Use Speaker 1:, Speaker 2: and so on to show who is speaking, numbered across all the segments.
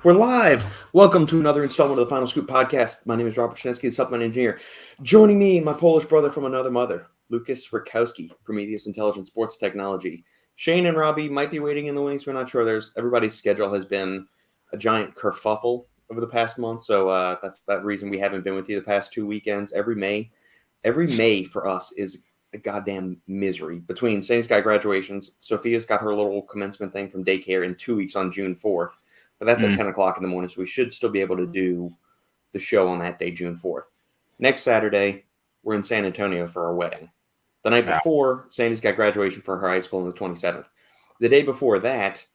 Speaker 1: We're live. Welcome to another installment of the Final Scoop podcast. My name is Robert Schinetsky, the supplement engineer. Joining me, my Polish brother from another mother, Lukasz, Rytkowski, Prometeus Intelligent Sports Technology. Shane and Robbie might be waiting in the wings. We're not sure. Everybody's schedule has been a giant kerfuffle over the past month, so that's that reason we haven't been with you the past 2 weekends. Every May for us is a goddamn misery. Between Schinetsky graduations, Sophia's got her little commencement thing from daycare in 2 weeks on June 4th. But that's at 10 o'clock in the morning, so we should still be able to do the show on that day, June 4th. Next Saturday, we're in San Antonio for our wedding. The night before, Sandy's got graduation for her high school on the 27th. The day before that,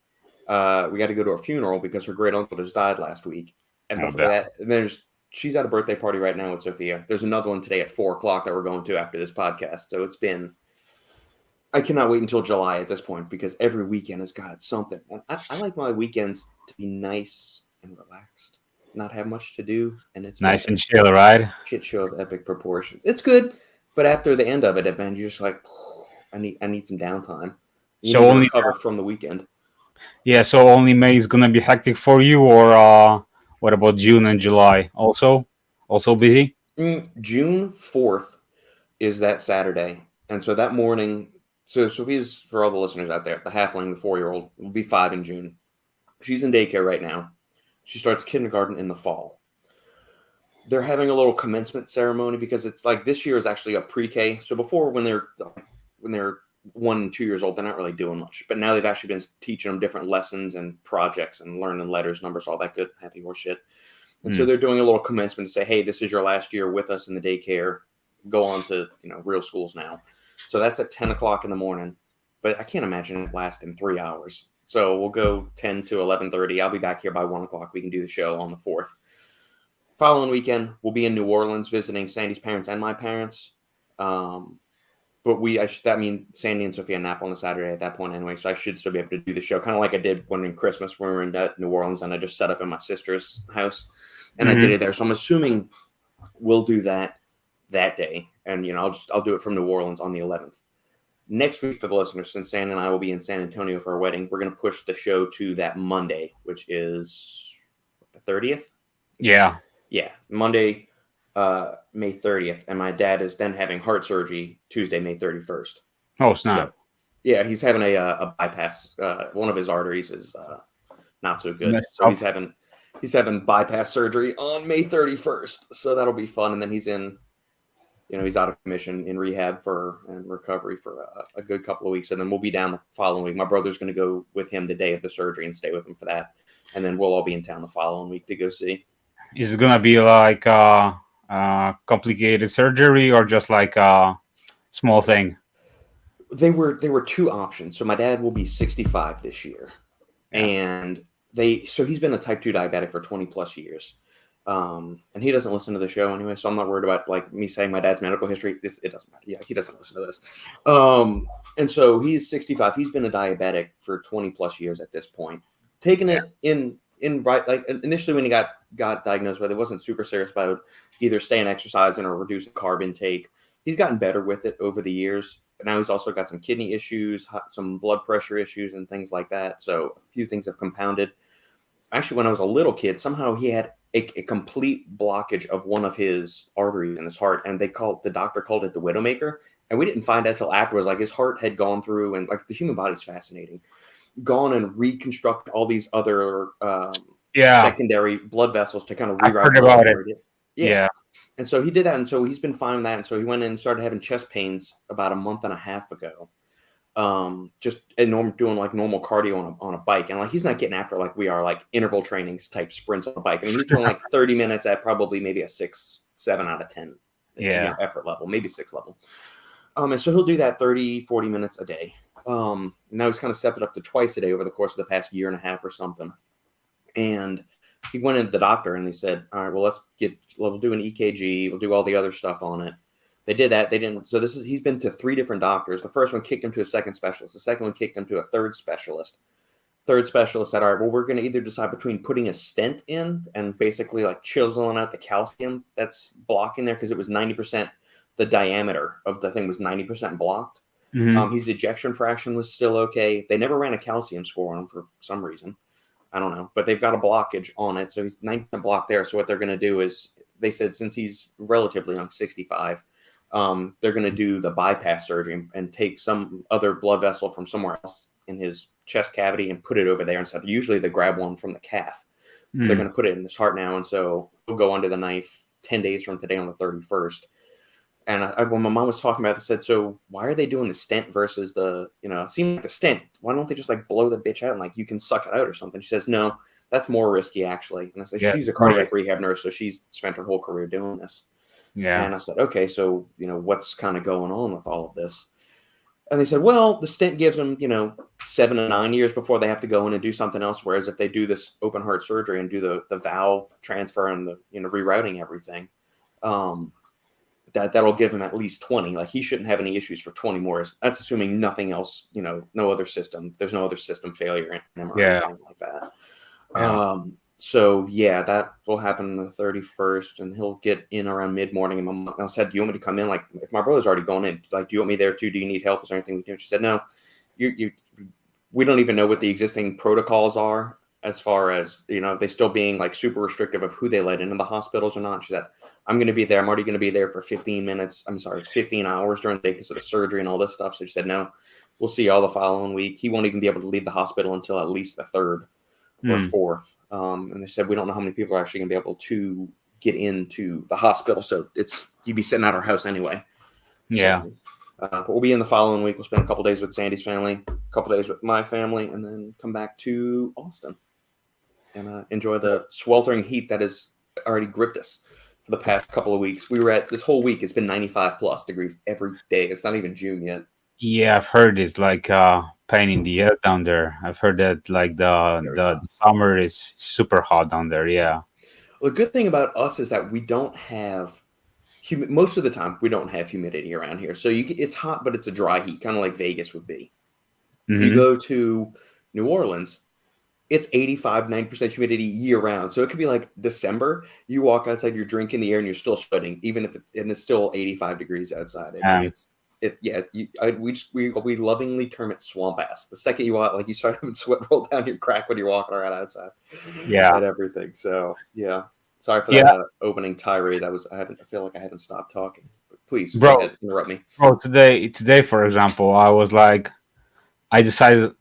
Speaker 1: we got to go to a funeral because her great uncle just died last week. And before that, she's at a birthday party right now with Sophia. There's another one today at 4 o'clock that we're going to after this podcast. So I cannot wait until July at this point because every weekend has got something. And I like my weekends to be nice and relaxed, not have much to do. And it's
Speaker 2: nice and chill, right?
Speaker 1: Shit show of epic proportions. It's good, but after the end of it, man, you're just like, I need some downtime. You
Speaker 2: so only
Speaker 1: recover from the weekend.
Speaker 2: Yeah, so only May is gonna be hectic for you, or what about June and July? Also busy?
Speaker 1: June 4th is that Saturday, and so that morning. So Sophia's, for all the listeners out there, the halfling, the 4-year-old, will be 5 in June. She's in daycare right now. She starts kindergarten in the fall. They're having a little commencement ceremony because it's like this year is actually a pre-K. So before, when they're 1 and 2 years old, they're not really doing much. But now they've actually been teaching them different lessons and projects and learning letters, numbers, all that good happy horse shit. And so they're doing a little commencement to say, hey, this is your last year with us in the daycare. Go on to real schools now. So that's at 10 o'clock in the morning, but I can't imagine it lasting 3 hours. So we'll go 10 to 11:30. I'll be back here by 1 o'clock. We can do the show on the 4th. Following weekend, we'll be in New Orleans visiting Sandy's parents and my parents. But that means Sandy and Sophia nap on the Saturday at that point anyway. So I should still be able to do the show, kind of like I did in Christmas when we were in New Orleans, and I just set up in my sister's house and I did it there. So I'm assuming we'll do that day. And, I'll do it from New Orleans on the 11th. Next week for the listeners, since San and I will be in San Antonio for our wedding, we're going to push the show to that Monday, which is the 30th?
Speaker 2: Yeah.
Speaker 1: Yeah, Monday, May 30th. And my dad is then having heart surgery Tuesday, May 31st.
Speaker 2: Oh, snap.
Speaker 1: Yeah, he's having a bypass. One of his arteries is not so good. So he's having bypass surgery on May 31st. So that'll be fun. And then he's he's out of commission in rehab and recovery for a good couple of weeks. And then we'll be down the following week. My brother's going to go with him the day of the surgery and stay with him for that. And then we'll all be in town the following week to go see.
Speaker 2: Is it going to be like a complicated surgery or just like a small thing?
Speaker 1: There were two options. So my dad will be 65 this year. Yeah. And he's been a type 2 diabetic for 20 plus years. And he doesn't listen to the show anyway, so I'm not worried about like me saying my dad's medical history. It doesn't matter. Yeah, he doesn't listen to this. And so he's 65. He's been a diabetic for 20 plus years at this point. Taking it in right, like initially when he got diagnosed with it, wasn't super serious about either staying exercising or reducing carb intake. He's gotten better with it over the years, but now he's also got some kidney issues, some blood pressure issues, and things like that. So a few things have compounded. Actually, when I was a little kid, somehow he had a complete blockage of one of his arteries in his heart, and the doctor called it the Widowmaker, and we didn't find out till afterwards. Like his heart had gone through, and like the human body's fascinating, gone and reconstruct all these other secondary blood vessels to kind of rewrite.
Speaker 2: I heard about it.
Speaker 1: Yeah, and so he did that, and so he's been fine with that, and so he went in and started having chest pains about a month and a half ago. Just doing like normal cardio on a bike, and like he's not getting after like we are, like interval trainings type sprints on a bike. I mean, he's doing like 30 minutes at probably maybe a 6-7 out of 10 effort level, maybe 6 level. And so he'll do that 30-40 minutes a day. Now he's kind of stepped it up to twice a day over the course of the past year and a half or something. And he went into the doctor and they said, all right, well, we'll do an EKG, we'll do all the other stuff on it. They did that. They didn't. So he's been to 3 different doctors. The first one kicked him to a second specialist. The second one kicked him to a third specialist. Third specialist said, all right, well, we're going to either decide between putting a stent in and basically like chiseling out the calcium that's blocking there, because it was 90%, the diameter of the thing was 90% blocked. His ejection fraction was still okay. They never ran a calcium score on him for some reason. I don't know, but they've got a blockage on it, so he's 90% blocked there. So what they're going to do is, they said since he's relatively young, 65, they're going to do the bypass surgery and take some other blood vessel from somewhere else in his chest cavity and put it over there instead. Usually they grab one from the calf. They're going to put it in his heart now, and so he'll go under the knife 10 days from today on the 31st. And when my mom was talking about it, I said, so why are they doing the stent versus the, it seemed like the stent. Why don't they just like blow the bitch out and like you can suck it out or something? She says, no, that's more risky actually. And I said, she's a cardiac rehab nurse, so she's spent her whole career doing this.
Speaker 2: Yeah.
Speaker 1: And I said, okay, so, what's kind of going on with all of this? And they said, well, the stent gives them, 7 to 9 years before they have to go in and do something else. Whereas if they do this open heart surgery and do the valve transfer and the, rerouting everything, that'll give him at least 20. Like he shouldn't have any issues for 20 more. That's assuming nothing else, no other system. There's no other system failure in him or anything like that.
Speaker 2: Yeah.
Speaker 1: So yeah, that will happen on the 31st, and he'll get in around mid-morning. And my mom said, "Do you want me to come in? Like, if my brother's already going in, like, do you want me there too? Do you need help? Is there anything we do?" She said, "No, we don't even know what the existing protocols are as far as they still being like super restrictive of who they let into the hospitals or not." She said, "I'm going to be there. I'm already going to be there for 15 hours during the day because of the surgery and all this stuff." So she said, "No, we'll see you all the following week." He won't even be able to leave the hospital until at least the 3rd or 4th. And they said, we don't know how many people are actually going to be able to get into the hospital. So you'd be sitting at our house anyway.
Speaker 2: Yeah.
Speaker 1: So, but we'll be in the following week. We'll spend a couple days with Sandy's family, a couple days with my family, and then come back to Austin and enjoy the sweltering heat that has already gripped us for the past couple of weeks. This whole week, it's been 95 plus degrees every day. It's not even June yet.
Speaker 2: Yeah, I've heard it's like pain in the air down there. I've heard that like the summer is super hot down there. Yeah.
Speaker 1: Well, the good thing about us is that we don't have most of the time we don't have humidity around here. So it's hot, but it's a dry heat, kind of like Vegas would be.
Speaker 2: Mm-hmm.
Speaker 1: You go to New Orleans, it's 85, 90% humidity year round. So it could be like December. You walk outside, you're drinking the air, and you're still sweating, even if it's still 85 degrees outside. I mean, we lovingly term it swamp ass. The second you walk, like you start having sweat roll down your crack when you're walking around outside.
Speaker 2: Yeah.
Speaker 1: And everything. So yeah. Sorry for that opening tirade. I feel like I haven't stopped talking. But please, go ahead, interrupt me.
Speaker 2: Bro, today, for example, I was like, I decided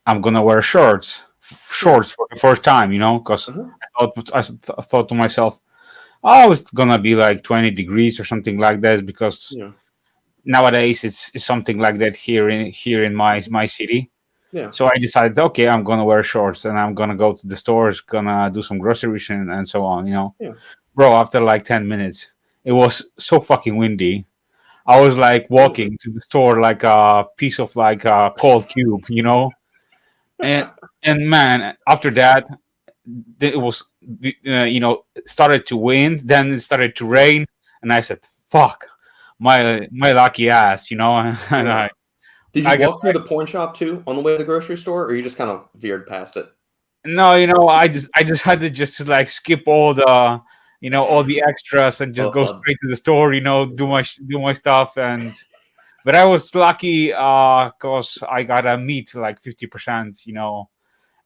Speaker 2: I'm gonna wear shorts for the first time, because I thought to myself, oh, it's gonna be like 20 degrees or something like that, because nowadays it's something like that here in my city.
Speaker 1: Yeah.
Speaker 2: So I decided, okay, I'm gonna wear shorts and I'm gonna go to the stores, gonna do some groceries and so on.
Speaker 1: Yeah.
Speaker 2: Bro, after like 10 minutes, it was so fucking windy. I was like walking to the store like a piece of like a cold cube, and man, after that, it was started to wind, then it started to rain, and I said, "Fuck, my lucky ass," and
Speaker 1: Did you walk through the pawn shop too on the way to the grocery store, or you just kind of veered past it?
Speaker 2: No, I just had to just like skip all the all the extras and just go straight to the store, do my stuff. But I was lucky because I got a meat like 50%,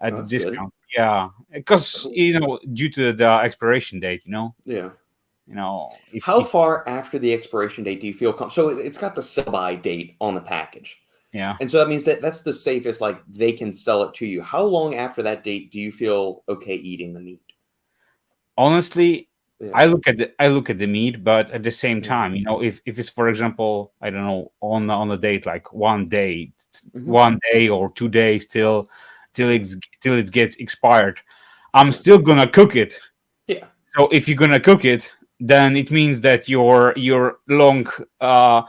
Speaker 2: at the discount. Good. Yeah, because due to the expiration date,
Speaker 1: Yeah.
Speaker 2: How
Speaker 1: far after the expiration date do you feel so it's got the sell-by date on the package.
Speaker 2: Yeah.
Speaker 1: And so that means that's the safest, like they can sell it to you. How long after that date do you feel okay eating the meat?
Speaker 2: Honestly, I look at the meat, but at the same time, if it's, for example, I don't know, on a date like 1 day, 1 day or 2 days till it gets expired, I'm still gonna cook it.
Speaker 1: Yeah.
Speaker 2: So if you're gonna cook it, then it means that your long the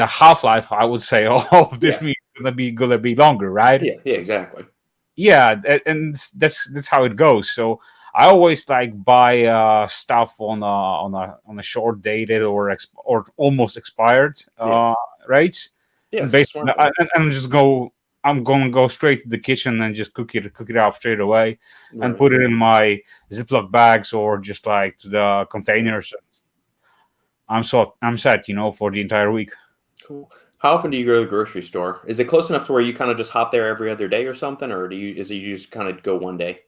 Speaker 2: half-life, I would say, of this meat is gonna be longer, right?
Speaker 1: Yeah, exactly.
Speaker 2: Yeah, and that's how it goes. So I always like buy stuff on a short dated or almost expired rates.
Speaker 1: Yeah,
Speaker 2: I'm gonna go straight to the kitchen and just cook it up straight away, and put it in my Ziploc bags or just like to the containers. I'm set, for the entire week.
Speaker 1: Cool. How often do you go to the grocery store? Is it close enough to where you kind of just hop there every other day or something, or is it you just kind of go one day?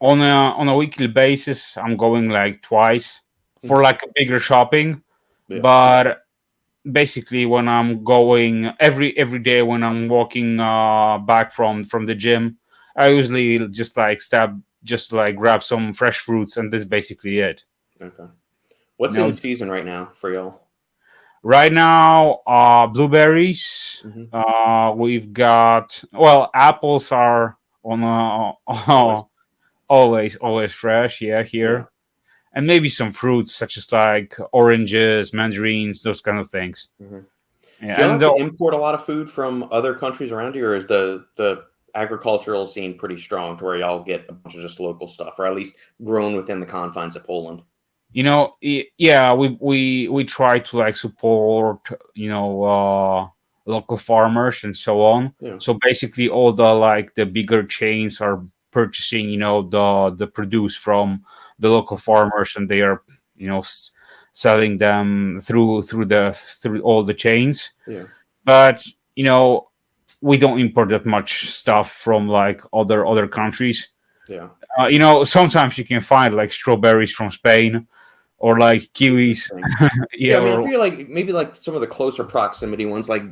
Speaker 2: On a weekly basis, I'm going like twice for like a bigger shopping.
Speaker 1: Yeah.
Speaker 2: But basically, when I'm going every day when I'm walking back from the gym, I usually just like grab some fresh fruits, and that's basically it.
Speaker 1: Okay. What's
Speaker 2: Now,
Speaker 1: in season right now for y'all?
Speaker 2: right now, blueberries. We've got, well, apples are on
Speaker 1: Always.
Speaker 2: always fresh. Yeah,
Speaker 1: Yeah.
Speaker 2: here, and maybe some fruits such as like oranges, mandarins, those kind of things.
Speaker 1: Do
Speaker 2: Yeah,
Speaker 1: y'all
Speaker 2: and
Speaker 1: have to import a lot of food from other countries around you, or is the agricultural scene pretty strong to where y'all get a bunch of just local stuff, or at least grown within the confines of Poland?
Speaker 2: yeah, we try to like support local farmers and so on.
Speaker 1: Yeah.
Speaker 2: So basically, all the bigger chains are purchasing the produce from the local farmers, and they are selling them through all the chains.
Speaker 1: Yeah.
Speaker 2: But we don't import that much stuff from like other countries.
Speaker 1: Yeah.
Speaker 2: Sometimes you can find like strawberries from Spain or like kiwis.
Speaker 1: Yeah, I mean, I feel like maybe like some of the closer proximity ones, like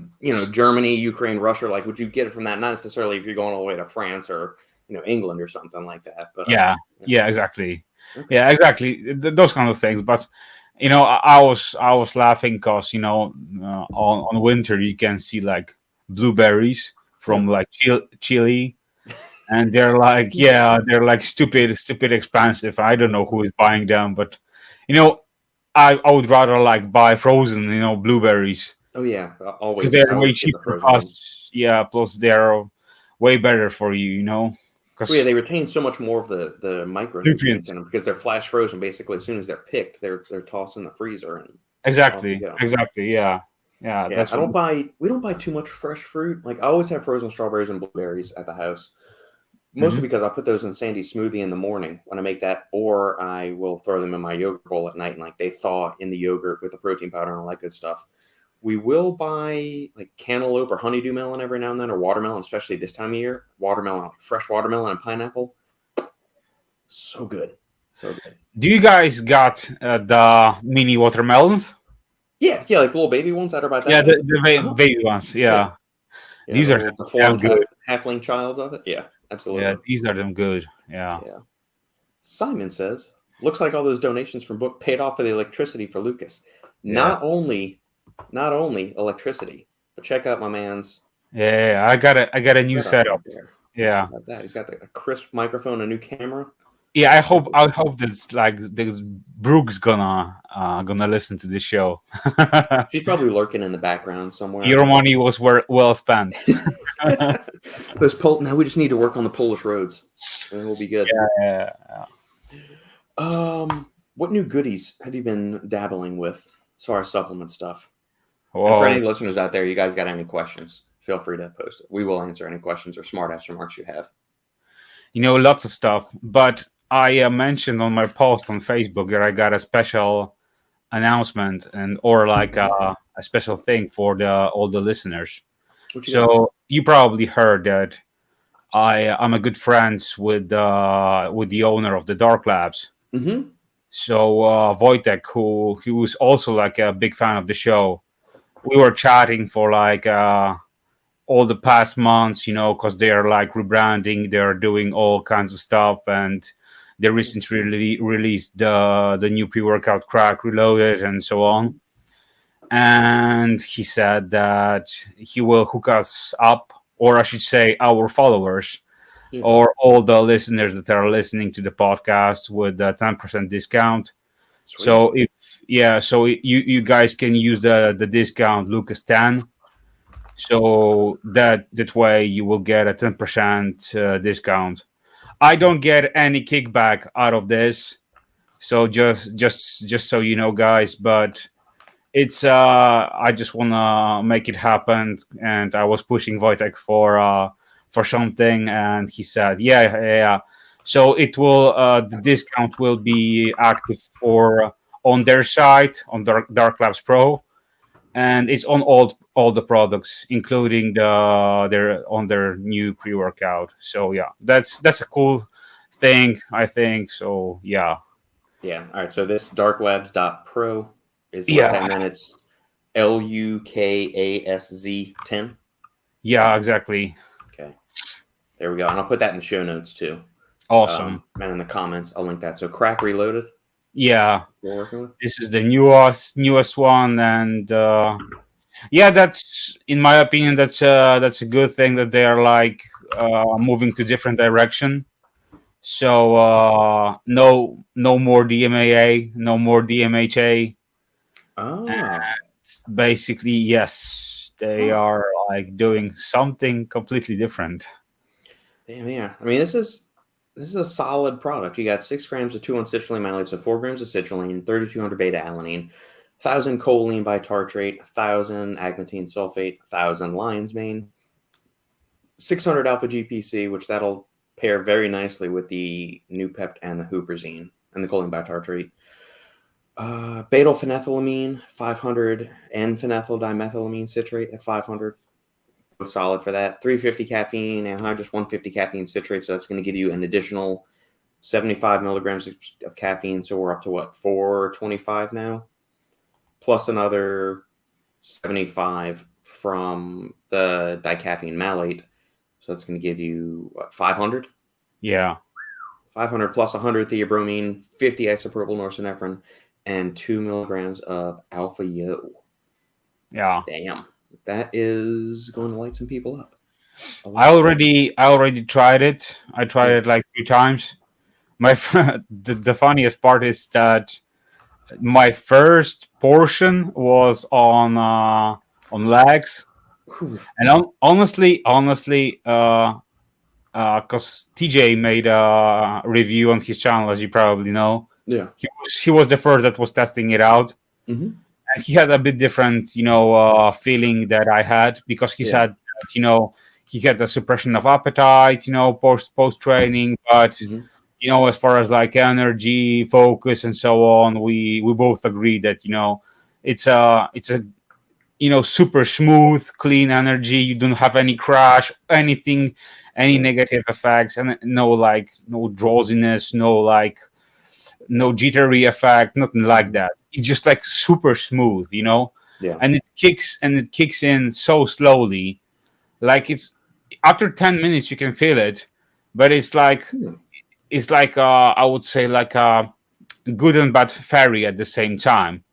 Speaker 1: Germany, Ukraine, Russia. Like, would you get it from that? Not necessarily if you're going all the way to France or England or something like that. But
Speaker 2: yeah, exactly.
Speaker 1: Okay.
Speaker 2: Yeah, exactly. Those kind of things. But I was laughing because on winter you can see like blueberries from like Chile. And they're like, they're like stupid expensive. I don't know who is buying them, but I would rather like buy frozen, blueberries.
Speaker 1: Oh yeah, always.
Speaker 2: Because they're way cheaper. Plus, plus they're way better for you,
Speaker 1: Well, yeah, they retain so much more of the micronutrients in them because they're flash frozen. Basically, as soon as they're picked, they're tossed in the freezer and
Speaker 2: exactly, yeah.
Speaker 1: That's we don't buy too much fresh fruit. Like I always have frozen strawberries and blueberries at the house. Mostly because I put those in Sandy's smoothie in the morning when I make that, or I will throw them in my yogurt bowl at night and like they thaw in the yogurt with the protein powder and all that good stuff. We will buy like cantaloupe or honeydew melon every now and then, or watermelon, especially this time of year. Watermelon, like fresh watermelon and pineapple. So good. So good.
Speaker 2: Do you guys got the mini watermelons?
Speaker 1: Yeah, like little baby ones that are about that.
Speaker 2: Yeah, the baby ones. Yeah. These are
Speaker 1: the formed
Speaker 2: good.
Speaker 1: Halfling child of it. Yeah. Absolutely.
Speaker 2: Yeah, these are them good. Yeah.
Speaker 1: Simon says, looks like all those donations from book paid off for the electricity for Lukasz. Not only electricity, but check out my man's.
Speaker 2: Yeah, I got a new setup. Yeah.
Speaker 1: That. He's got a crisp microphone, a new camera.
Speaker 2: Yeah, I hope this Brooke's gonna listen to this show.
Speaker 1: She's probably lurking in the background somewhere.
Speaker 2: Your money was well spent.
Speaker 1: Now we just need to work on the Polish roads, and then we'll be good.
Speaker 2: Yeah.
Speaker 1: What new goodies have you been dabbling with as far as supplement stuff?
Speaker 2: Whoa.
Speaker 1: And for any listeners out there, you guys got any questions? Feel free to post it. We will answer any questions or smart-ass remarks you have.
Speaker 2: Lots of stuff, but I mentioned on my post on Facebook that I got a special announcement or like a special thing for all the listeners. So you probably heard that I'm a good friends with the owner of the Dark Labs.
Speaker 1: Mm-hmm.
Speaker 2: So Wojtek, who was also like a big fan of the show, we were chatting for like all the past months, because they're like rebranding, they're doing all kinds of stuff, and they recently released the new pre-workout Crack Reloaded and so on. And he said that he will hook us up, or I should say our followers, or all the listeners that are listening to the podcast with a 10% discount. Sweet. So you guys can use the discount Lukasz10. So that way you will get a 10% discount. I don't get any kickback out of this, so just so you know, guys. But it's I just wanna make it happen, and I was pushing Wojtek for something, and he said, yeah. So it will the discount will be active for on their site on Dark Labs Pro, and it's on all the products, including their new pre-workout. So yeah, that's a cool thing, I think. So yeah.
Speaker 1: Yeah. All right. So this darklabs.pro is the website,
Speaker 2: Yeah.
Speaker 1: and then it's LUKASZ10.
Speaker 2: Yeah, exactly.
Speaker 1: Okay. There we go. And I'll put that in the show notes too.
Speaker 2: Awesome.
Speaker 1: And in the comments, I'll link that. So Crack Reloaded,
Speaker 2: Yeah,
Speaker 1: we're working with.
Speaker 2: this is the newest one, and yeah, that's, in my opinion, that's a good thing that they are like moving to different direction. So no more DMAA, no more DMHA.
Speaker 1: Ah.
Speaker 2: Basically, yes, they are like doing something completely different.
Speaker 1: Damn, yeah. I mean, this is a solid product. You got 6 grams of 2,1-citrulline malate, so 4 grams of citrulline, 3,200 beta alanine, 1,000 choline bitartrate, 1,000 agmatine sulfate, 1,000 lion's mane, 600 alpha GPC, which that'll pair very nicely with the Nupept and the huperzine and the choline bitartrate. Beta-phenethylamine, 500, and phenyl dimethylamine citrate at 500. Solid for that. 350 caffeine, anhydrous 150 caffeine citrate, so that's going to give you an additional 75 milligrams of caffeine, so we're up to what, 425 now, plus another 75 from the dicaffeine malate, so that's going to give you what, 500.
Speaker 2: Yeah,
Speaker 1: 500 plus 100 theobromine, 50 isopropyl norepinephrine, and 2 milligrams of alpha yo.
Speaker 2: yeah.
Speaker 1: Damn, that is going to light some people up.
Speaker 2: I already tried it. I tried it like 3 times. The funniest part is that my first portion was on legs, and honestly, because TJ made a review on his channel, as you probably know.
Speaker 1: Yeah.
Speaker 2: He was the first that was testing it out,
Speaker 1: Mm-hmm.
Speaker 2: and he had a bit different, feeling that I had, because he said that, he had the suppression of appetite, post training, but as far as like energy, focus, and so on, we both agree that it's a super smooth, clean energy. You don't have any crash, anything, any negative effects, and no drowsiness, no jittery effect, nothing like that. It's just like super smooth,
Speaker 1: Yeah.
Speaker 2: and it kicks in so slowly. Like, it's after 10 minutes you can feel it, but it's like I would say like a good and bad fairy at the same time.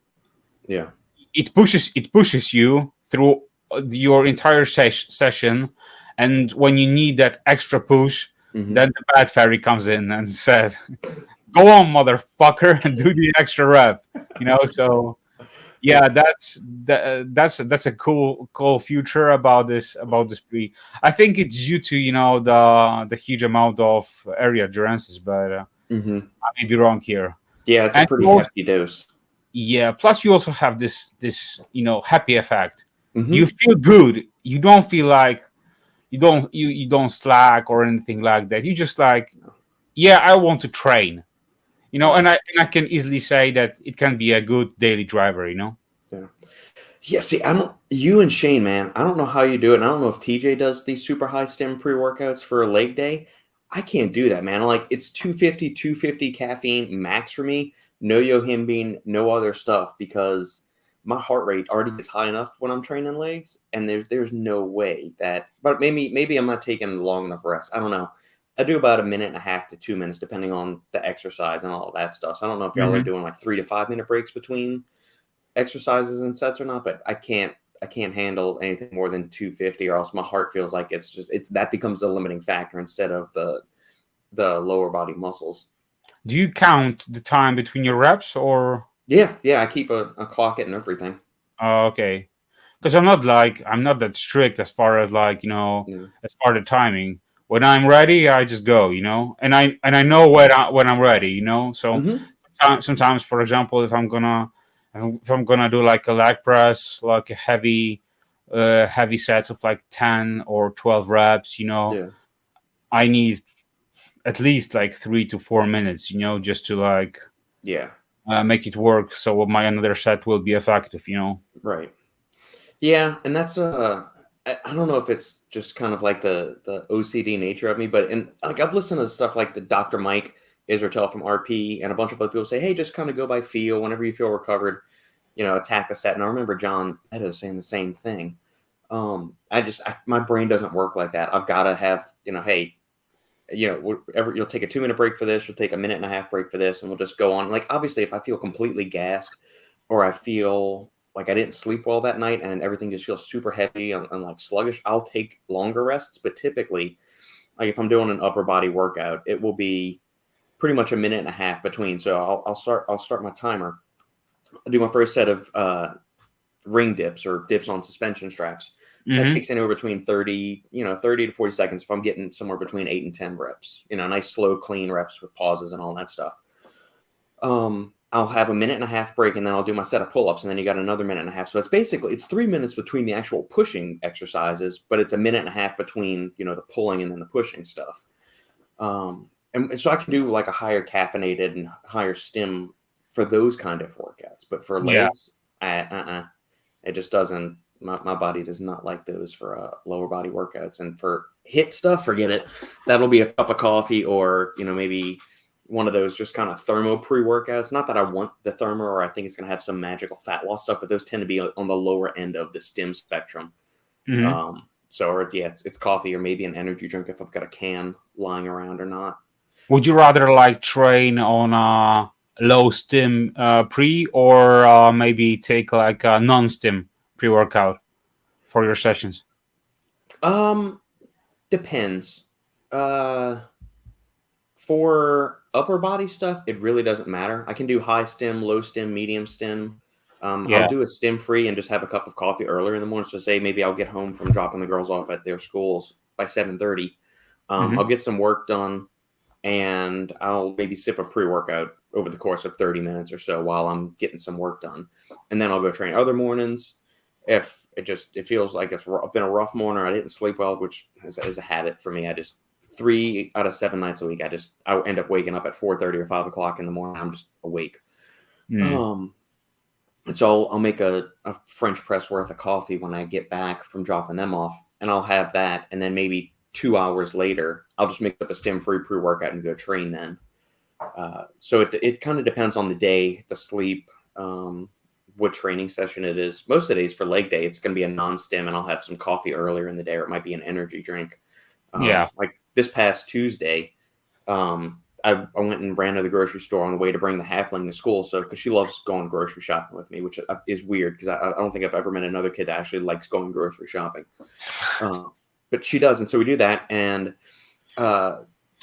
Speaker 1: Yeah.
Speaker 2: It pushes you through your entire session, and when you need that extra push, then the bad fairy comes in and says, "Go on, motherfucker, and do the extra rep." So yeah, that's a cool future about this pre. I think it's due to the huge amount of area durances, but I may be wrong here.
Speaker 1: Yeah, it's
Speaker 2: And
Speaker 1: a pretty
Speaker 2: also,
Speaker 1: hefty dose.
Speaker 2: yeah, plus you also have this happy effect.
Speaker 1: Mm-hmm.
Speaker 2: You feel good. You don't feel like you don't slack or anything like that. You just like, yeah, I want to train. And I can easily say that it can be a good daily driver.
Speaker 1: Yeah. Yeah. See, you and Shane, man, I don't know how you do it. And I don't know if TJ does these super high stim pre-workouts for a leg day. I can't do that, man. Like, it's 250 caffeine max for me. No yohimbine, no other stuff, because my heart rate already gets high enough when I'm training legs, and there's no way that. But maybe I'm not taking long enough rest. I don't know. I do about 1.5 to 2 minutes, depending on the exercise and all of that stuff. So I don't know if y'all are doing like 3 to 5 minute breaks between exercises and sets or not, but I can't handle anything more than 250, or else my heart feels like it's that becomes the limiting factor instead of the lower body muscles.
Speaker 2: Do you count the time between your reps, or?
Speaker 1: Yeah, I keep a clock it and everything.
Speaker 2: Okay, because I'm not that strict as far as as far as the timing. When I'm ready, I just go, and I know when I'm ready, So sometimes, for example, if I'm gonna do like a leg press, like a heavy sets of like 10 or 12 reps, I need at least like 3 to 4 minutes, just to make it work, so my another set will be effective,
Speaker 1: Right. Yeah, and that's I don't know if it's just kind of like the OCD nature of me, but like I've listened to stuff like the Dr. Mike Israel from RP and a bunch of other people say, hey, just kind of go by feel. Whenever you feel recovered, attack the set. And I remember John Meadows saying the same thing. My brain doesn't work like that. I've got to have, hey, whatever, you'll take a 2-minute break for this, you'll take a 1.5-minute break for this, and we'll just go on. Like, obviously, if I feel completely gassed or I feel like I didn't sleep well that night and everything just feels super heavy and like sluggish, I'll take longer rests. But typically, like if I'm doing an upper body workout, it will be pretty much a 1.5 minutes between. So I'll start my timer. I'll do my first set of ring dips or dips on suspension straps. That takes anywhere between 30 to 40 seconds if I'm getting somewhere between 8 and 10 reps. Nice, slow, clean reps with pauses and all that stuff. I'll have a 1.5-minute break, and then I'll do my set of pull-ups, and then you got another 1.5 minutes. So it's 3 minutes between the actual pushing exercises, but it's a 1.5 minutes between, the pulling and then the pushing stuff. And so I can do like a higher caffeinated and higher stim for those kind of workouts. But for legs, it just doesn't. My body does not like those for lower body workouts. And for HIIT stuff, forget it. That'll be a cup of coffee or, maybe one of those just kind of thermo pre-workouts. Not that I want the thermo or I think it's going to have some magical fat loss stuff, but those tend to be on the lower end of the stim spectrum. It's coffee or maybe an energy drink if I've got a can lying around or not.
Speaker 2: Would you rather like train on a low stim pre or maybe take like a non-stim pre-workout for your sessions?
Speaker 1: Depends. For upper body stuff, it really doesn't matter. I can do high stim, low stim, medium stim. I'll do a stim free and just have a cup of coffee earlier in the morning. So say maybe I'll get home from dropping the girls off at their schools by 7:30. I'll get some work done and I'll maybe sip a pre-workout over the course of 30 minutes or so while I'm getting some work done. And then I'll go train other mornings. If it feels like it's been a rough morning or I didn't sleep well, which is a habit for me. I just 3 out of 7 nights a week, I end up waking up at 4:30 or 5 o'clock in the morning. I'm just awake. And so I'll make a French press worth of coffee when I get back from dropping them off, and I'll have that. And then maybe 2 hours later, I'll just make up a stim-free pre-workout and go train then. So it kind of depends on the day, the sleep, what training session it is. Most of the days for leg day, it's going to be a non-stim, and I'll have some coffee earlier in the day, or it might be an energy drink. Like this past Tuesday, I went and ran to the grocery store on the way to bring the halfling to school. So, because she loves going grocery shopping with me, which is weird because I don't think I've ever met another kid that actually likes going grocery shopping. But she does. And so we do that. And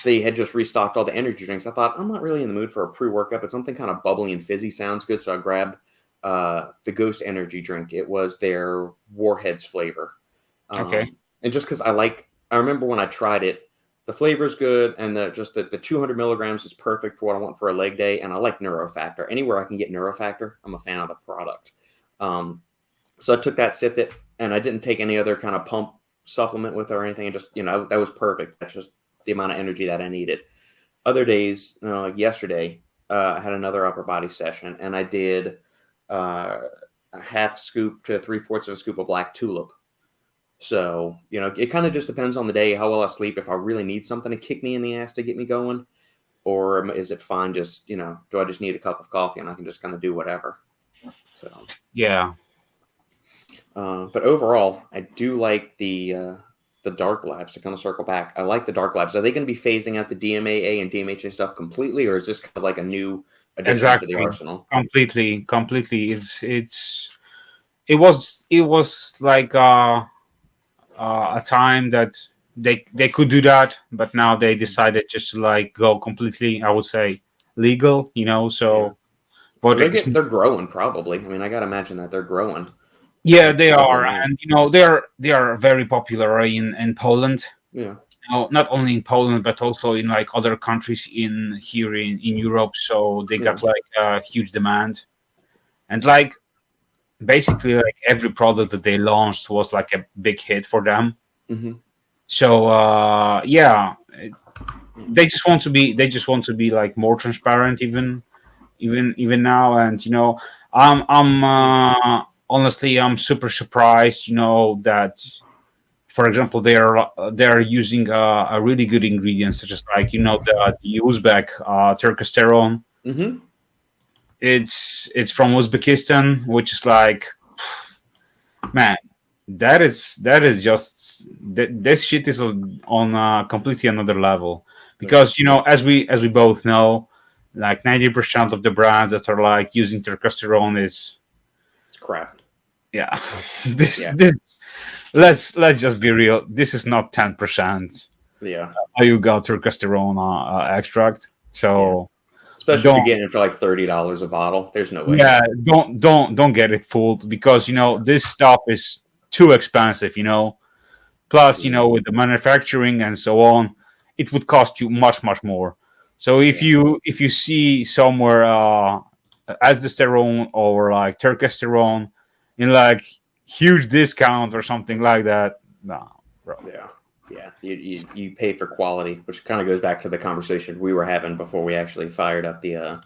Speaker 1: they had just restocked all the energy drinks. I thought, I'm not really in the mood for a pre-workout, but something kind of bubbly and fizzy sounds good. So I grabbed the Ghost energy drink. It was their Warheads flavor.
Speaker 2: Okay.
Speaker 1: And just because I remember when I tried it, the flavor is good, and the 200 milligrams is perfect for what I want for a leg day, and I like Neurofactor. Anywhere I can get Neurofactor, I'm a fan of the product. So I took that, sipped it, and I didn't take any other kind of pump supplement with it or anything. And just, that was perfect. That's just the amount of energy that I needed. Other days, like yesterday, I had another upper body session, and I did a half scoop to 3/4 of a scoop of black tulip. So, it kind of just depends on the day, how well I sleep, if I really need something to kick me in the ass to get me going, or is it fine just, do I just need a cup of coffee and I can just kind of do whatever? So,
Speaker 2: yeah.
Speaker 1: But overall, I do like the dark labs. To kind of circle back, I like the dark labs. Are they going to be phasing out the DMAA and DMHA stuff completely, or is this kind of like a new addition to the arsenal?
Speaker 2: Completely. It was like a time that they could do that, but now they decided just to like go completely, I would say, legal. So
Speaker 1: But they're growing probably. I mean, I gotta imagine that they're growing.
Speaker 2: Yeah, they are, and they are very popular in Poland.
Speaker 1: Yeah.
Speaker 2: Not only in Poland but also in like other countries here in Europe. So they got like a huge demand, and like basically like every product that they launched was like a big hit for them. So they just want to be like more transparent even now. And I'm honestly, I'm super surprised. That, for example, they're using a really good ingredient, such as like the Uzbek tercasterone.
Speaker 1: Mm-hmm.
Speaker 2: It's from Uzbekistan, which is like, man, that is just this shit is on completely another level. Because as we both know, like 90% of the brands that are like using testosterone is,
Speaker 1: It's crap.
Speaker 2: yeah. this
Speaker 1: Yeah.
Speaker 2: this let's just be real. This is not 10%
Speaker 1: Yeah.
Speaker 2: Ayuga testosterone extract. So
Speaker 1: Especially if you're
Speaker 2: don't
Speaker 1: getting it for like $30 a bottle. There's no way.
Speaker 2: yeah don't get it fooled, because this stuff is too expensive. Plus, with the manufacturing and so on, it would cost you much, much more. So if you see somewhere aldosterone or like testosterone in like huge discount or something like that, no, bro.
Speaker 1: Yeah. Yeah. You pay for quality, which kind of goes back to the conversation we were having before we actually fired up the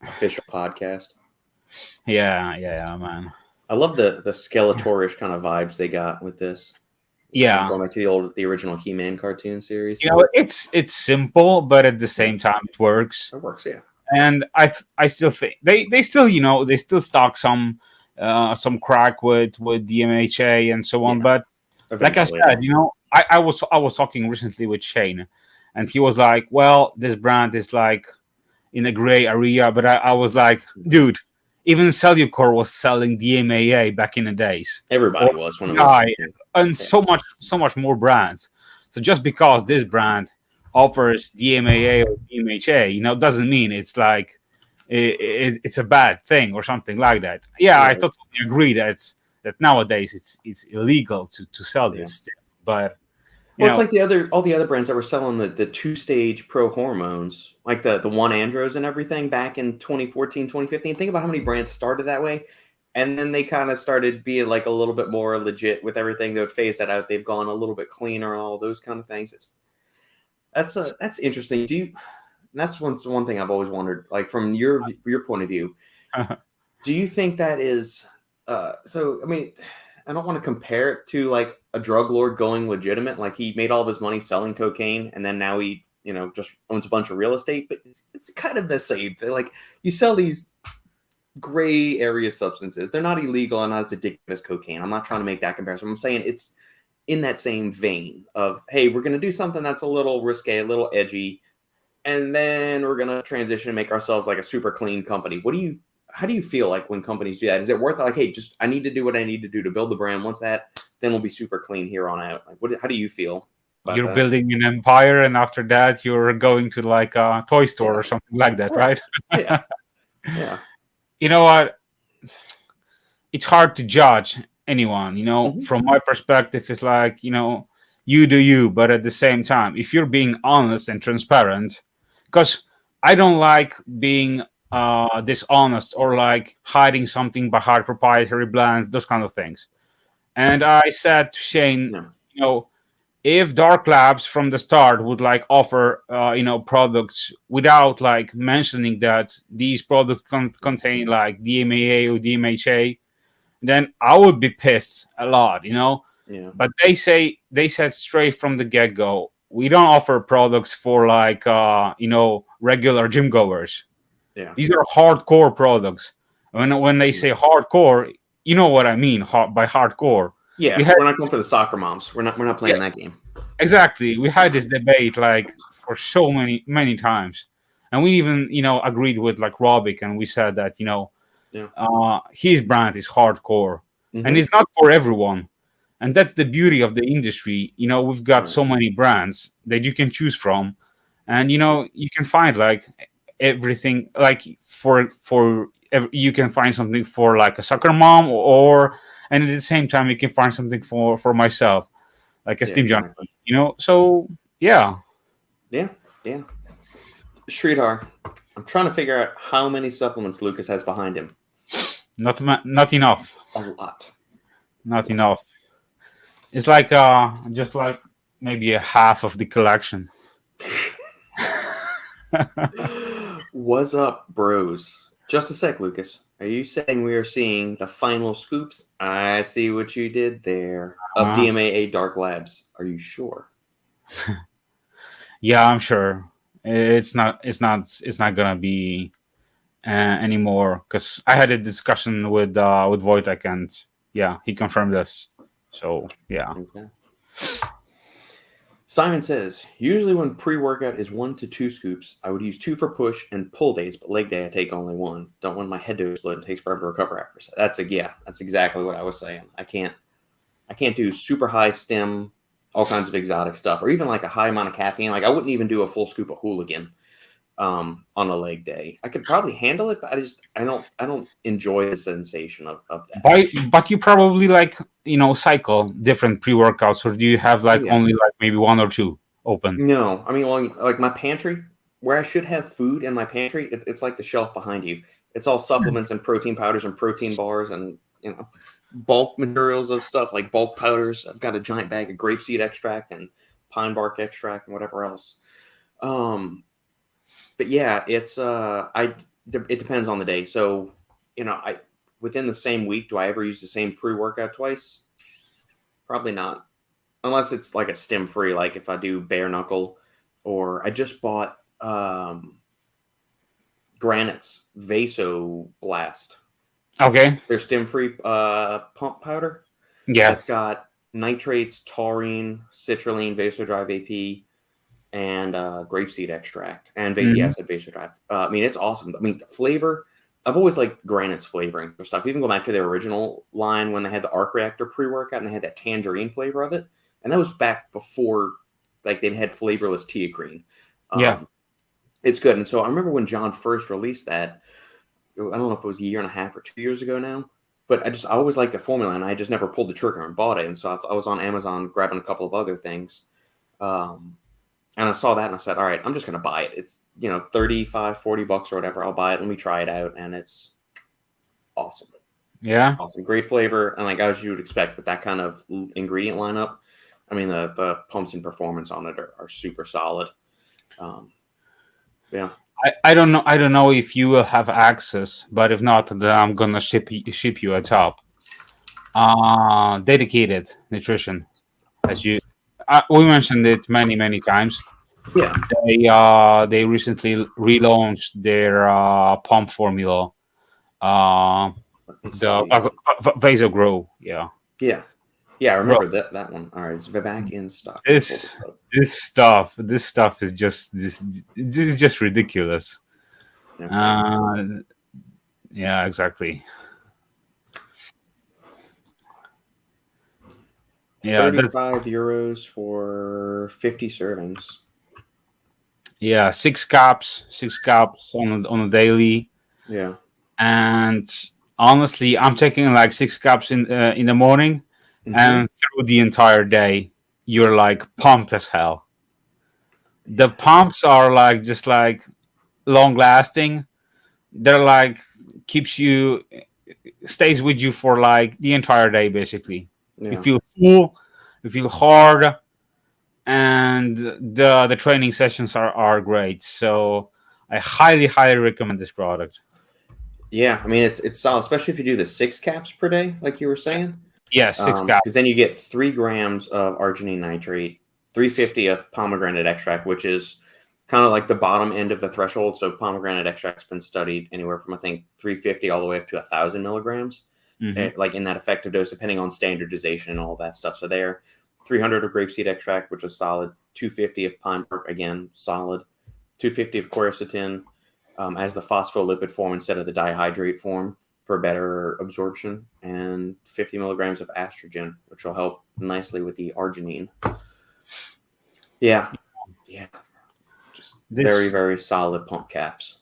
Speaker 1: official podcast.
Speaker 2: Yeah, man.
Speaker 1: I love the Skeletorish kind of vibes they got with this.
Speaker 2: Yeah.
Speaker 1: Going back to the original He-Man cartoon series.
Speaker 2: It's simple, but at the same time it works.
Speaker 1: It works, yeah.
Speaker 2: And I still think they still stock some crack with DMHA and so on. But like I said, I was talking recently with Shane, and he was like, "Well, this brand is like in a gray area." But I was like, "Dude, even Cellucor was selling DMAA back in the days.
Speaker 1: Everybody was when it was,
Speaker 2: and so much more brands. So just because this brand offers DMAA or DMHA, doesn't mean it's like it's a bad thing or something like that. Yeah, I totally agree that nowadays it's illegal to sell this stuff. But
Speaker 1: it's like all the other brands that were selling the 2-stage pro hormones, like the one andros and everything back in 2014, 2015. Think about how many brands started that way. And then they kind of started being like a little bit more legit with everything. They would phase that out. They've gone a little bit cleaner, all those kind of things. That's interesting. That's one thing I've always wondered, like from your point of view, do you think that is, so, I mean, I don't want to compare it to like a drug lord going legitimate. Like he made all of his money selling cocaine and then now he, just owns a bunch of real estate, but it's kind of the same thing. Like you sell these gray area substances. They're not illegal and not as addictive as cocaine. I'm not trying to make that comparison. I'm saying it's in that same vein of, hey, we're going to do something that's a little risque, a little edgy, and then we're going to transition and make ourselves like a super clean company. How do you feel like when companies do that? Is it worth it? Like, hey, I need to do what I need to do to build the brand. Once then we'll be super clean here on out. Like, how do you feel?
Speaker 2: You're building an empire, and after that, you're going to like a toy store or something like that, right?
Speaker 1: Yeah.
Speaker 2: You know what? It's hard to judge anyone. From my perspective, it's like, you do you, but at the same time, if you're being honest and transparent, because I don't like being dishonest or like hiding something behind proprietary brands, those kind of things. And I said to Shane, if Dark Labs from the start would like offer products without like mentioning that these products contain like DMAA or DMHA, then I would be pissed a lot. But they said straight from the get-go, we don't offer products for like regular gym goers. These are hardcore products. When they say hardcore, you know what I mean by hardcore.
Speaker 1: Yeah, we're not going for the soccer moms. We're not playing that game. Exactly.
Speaker 2: We had this debate like for so many times, and we even agreed with like Robic, and we said that his brand is hardcore, and it's not for everyone, and that's the beauty of the industry. We've got so many brands that you can choose from, and you can find like everything. Like you can find something for like a soccer mom and at the same time, you can find something for myself, like a Steam Junkie, So, yeah.
Speaker 1: Yeah. Sridhar, I'm trying to figure out how many supplements Lukasz has behind him.
Speaker 2: Not enough.
Speaker 1: A lot.
Speaker 2: Not enough. It's like just like maybe a half of the collection.
Speaker 1: What's up, bros? Just a sec, Lukasz. Are you saying we are seeing the final scoops? I see what you did there. Of
Speaker 2: Uh,
Speaker 1: DMAA Dark Labs. Are you sure?
Speaker 2: yeah, I'm sure it's not gonna be anymore because I had a discussion with Wojtek, and yeah, he confirmed this. So yeah.
Speaker 1: Okay. Simon says, usually when pre-workout is 1 to 2 scoops, I would use 2 for push and pull days, but leg day I take only 1. Don't want my head to explode and takes forever to recover after. So that's exactly what I was saying. I can't do super high stim, all kinds of exotic stuff, or even like a high amount of caffeine. Like I wouldn't even do a full scoop of hooligan on a leg day. I could probably handle it, but I don't enjoy the sensation of that.
Speaker 2: But you probably like cycle different pre-workouts, or do you have
Speaker 1: Oh
Speaker 2: like
Speaker 1: yeah.
Speaker 2: only like maybe one or two open?
Speaker 1: No, I mean, like my pantry, where I should have food in my pantry, it's like the shelf behind you. It's all supplements and protein powders and protein bars and bulk materials of stuff like bulk powders. I've got a giant bag of grapeseed extract and pine bark extract and whatever else. But yeah, it depends on the day. So I within the same week, do I ever use the same pre-workout twice? Probably not. Unless it's like a stem free, like if I do bare knuckle, or I just bought Granite's Vaso Blast.
Speaker 2: Okay.
Speaker 1: Their stem free pump powder.
Speaker 2: Yeah.
Speaker 1: That's got nitrates, taurine, citrulline, Vasodrive AP, and grapeseed extract, and acid Vasodrive. I mean, it's awesome. I mean, the flavor. I've always liked Granite's flavoring for stuff. Even go back to their original line when they had the Arc Reactor pre-workout and they had that tangerine flavor of it. And that was back before, like, they had flavorless Teacrine.
Speaker 2: Yeah.
Speaker 1: It's good. And so I remember when John first released that, I don't know if it was a year and a half or 2 years ago now, but I always liked the formula, and I just never pulled the trigger and bought it. And so I was on Amazon grabbing a couple of other things. And I saw that and I said, all right, I'm just going to buy it. It's, $35-$40 or whatever. I'll buy it. Let me try it out. And it's awesome.
Speaker 2: Yeah.
Speaker 1: Awesome. Great flavor. And like as you would expect with that kind of ingredient lineup, I mean, the pumps and performance on it are super solid. Yeah.
Speaker 2: I don't know. I don't know if you will have access, but if not, then I'm gonna ship you a top. Dedicated nutrition, as we mentioned it many times.
Speaker 1: Yeah.
Speaker 2: They recently relaunched their pump formula. The Vaso Grow. Yeah.
Speaker 1: Yeah. Yeah, I remember that one. All right, it's back in stock.
Speaker 2: This stuff is just this is just ridiculous. Okay. Yeah, exactly.
Speaker 1: Yeah, €35 for 50 servings.
Speaker 2: Yeah, six caps on a daily.
Speaker 1: Yeah.
Speaker 2: And honestly, I'm taking like 6 caps in the morning. Mm-hmm. And through the entire day, you're like pumped as hell. The pumps are like just like long lasting. They're like stays with you for like the entire day basically. Yeah. You feel full, you feel hard, and the training sessions are great. So I highly recommend this product.
Speaker 1: Yeah, I mean it's solid, especially if you do the 6 caps per day, like you were saying.
Speaker 2: Yeah, 6 caps.
Speaker 1: Because then you get 3 grams of arginine nitrate, 350 of pomegranate extract, which is kind of like the bottom end of the threshold. So pomegranate extract's been studied anywhere from I think 350 all the way up to 1,000 milligrams, like in that effective dose, depending on standardization and all that stuff. So there, 300 of grapeseed extract, which is solid, 250 of pine bark, again solid, 250 of quercetin as the phospholipid form instead of the dihydrate form for better absorption, and 50 milligrams of estrogen, which will help nicely with the arginine. Yeah. Just very, very solid pump caps.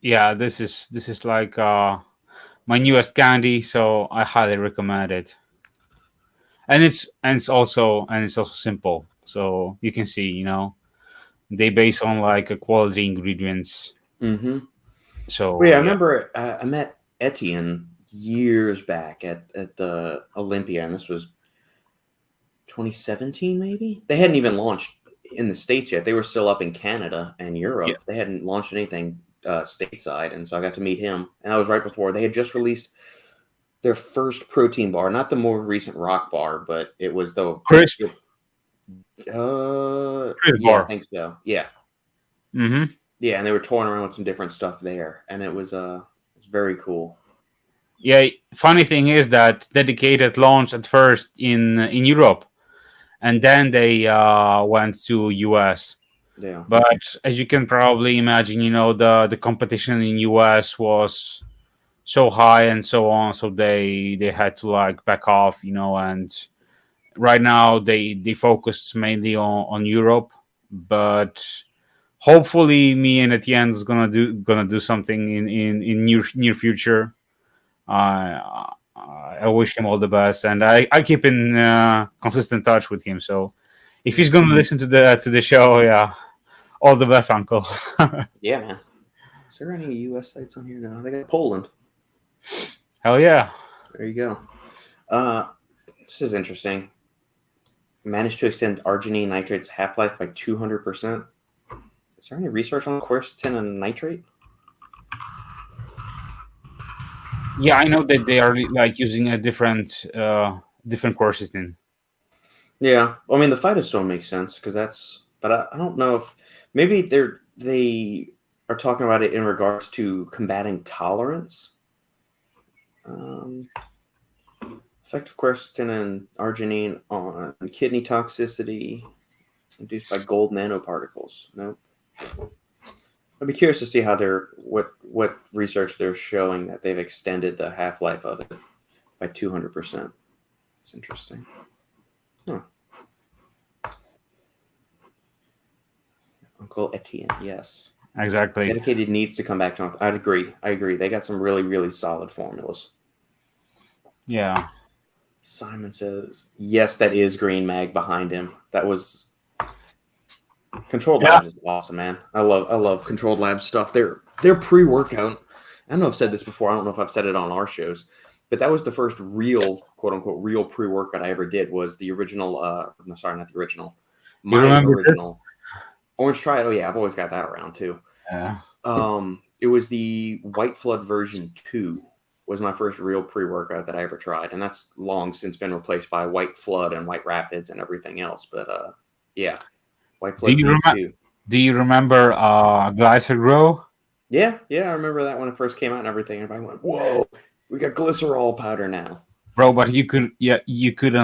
Speaker 2: Yeah, this is like my newest candy, so I highly recommend it. And it's also simple, so you can see, they base on like quality ingredients.
Speaker 1: Mm-hmm.
Speaker 2: So
Speaker 1: I remember I met Etienne years back at the Olympia, and this was 2017 maybe. They hadn't even launched in the States yet. They were still up in Canada and Europe. Yeah. They hadn't launched anything stateside, and so I got to meet him. And that was right before they had just released their first protein bar, not the more recent rock bar, but it was the
Speaker 2: Crisp.
Speaker 1: Yeah,
Speaker 2: Bar.
Speaker 1: I think so. Yeah.
Speaker 2: Mm-hmm.
Speaker 1: Yeah, and they were touring around with some different stuff there, and it was very cool.
Speaker 2: Yeah, funny thing is that Dedicated launched at first in Europe, and then they went to US.
Speaker 1: Yeah.
Speaker 2: But as you can probably imagine, the competition in US was so high and so on, so they had to like back off, and right now they focused mainly on Europe, but hopefully me and Etienne is gonna do something in near future. I wish him all the best, and I keep in consistent touch with him. So if he's gonna listen to the show, yeah, all the best, Uncle.
Speaker 1: Yeah, man. Is there any U.S. sites on here now? They got Poland.
Speaker 2: Hell yeah!
Speaker 1: There you go. This is interesting. Managed to extend arginine nitrate's half-life by 200%. Is there any research on quercetin and nitrate?
Speaker 2: Yeah, I know that they are like using a different quercetin.
Speaker 1: Yeah, well, I mean the phytostone makes sense because that's, but I don't know if maybe they are talking about it in regards to combating tolerance. Effect of quercetin and arginine on kidney toxicity induced by gold nanoparticles. Nope. I'd be curious to see how what research they're showing that they've extended the half-life of it by 200%. It's interesting. Huh. Uncle Etienne, yes.
Speaker 2: Exactly.
Speaker 1: Dedicated needs to come back to North. I agree. They got some really, really solid formulas.
Speaker 2: Yeah.
Speaker 1: Simon says, yes, that is Green Mag behind him. That was Controlled Labs is awesome, man. I love Controlled Labs stuff. Their pre-workout. I don't know if I've said this before. I don't know if I've said it on our shows, but that was the first real, quote unquote, real pre-workout I ever did. Was the original? No, sorry, not the original. My original Orange Triad. Oh yeah, I've always got that around too.
Speaker 2: Yeah.
Speaker 1: It was the White Flood version 2. Was my first real pre-workout that I ever tried, and that's long since been replaced by White Flood and White Rapids and everything else. But yeah, White Flood V2.
Speaker 2: Do you remember Glycer Grow?
Speaker 1: Yeah, I remember that when it first came out and everything. Everybody went, "Whoa, we got glycerol powder now."
Speaker 2: Bro, but you couldn't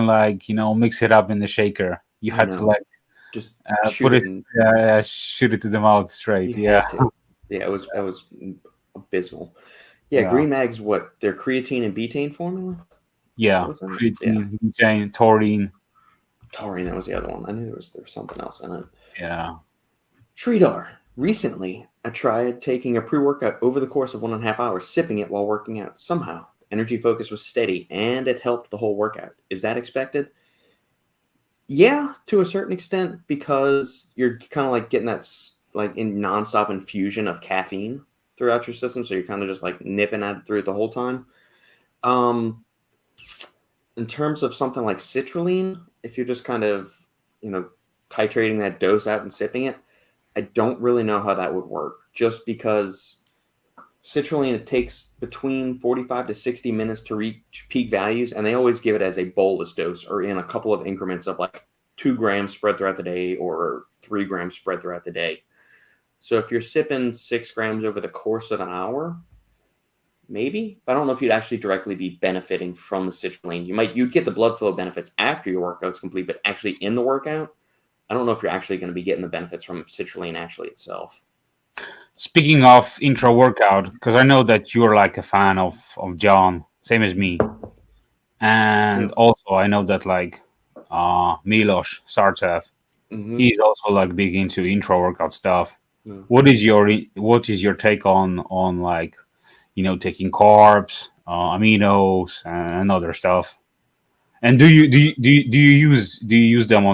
Speaker 2: like mix it up in the shaker. You had to like
Speaker 1: just
Speaker 2: shoot it to the mouth straight. Yeah,
Speaker 1: yeah, it was abysmal. Yeah, Green Mag's what? Their creatine and betaine formula?
Speaker 2: Yeah, creatine, betaine, taurine.
Speaker 1: Taurine, that was the other one. I knew there was something else in it.
Speaker 2: Yeah.
Speaker 1: Sridhar, recently I tried taking a pre-workout over the course of 1.5 hours, sipping it while working out. Somehow, energy focus was steady, and it helped the whole workout. Is that expected? Yeah, to a certain extent, because you're kind of like getting that like in nonstop infusion of caffeine throughout your system, so you're kind of just like nipping at it through it the whole time. In terms of something like citrulline, if you're just kind of titrating that dose out and sipping it, I don't really know how that would work. Just because citrulline, it takes between 45 to 60 minutes to reach peak values, and they always give it as a bolus dose or in a couple of increments of like 2 grams spread throughout the day or 3 grams spread throughout the day. So if you're sipping 6 grams over the course of an hour, maybe. I don't know if you'd actually directly be benefiting from the citrulline. You'd get the blood flow benefits after your workout's complete, but actually in the workout, I don't know if you're actually going to be getting the benefits from citrulline actually itself.
Speaker 2: Speaking of intra workout, because I know that you're like a fan of John, same as me, and also I know that like Milos Sartev, he's also like big into intra workout stuff. What is your take on like taking carbs, aminos, and other stuff? And do you use them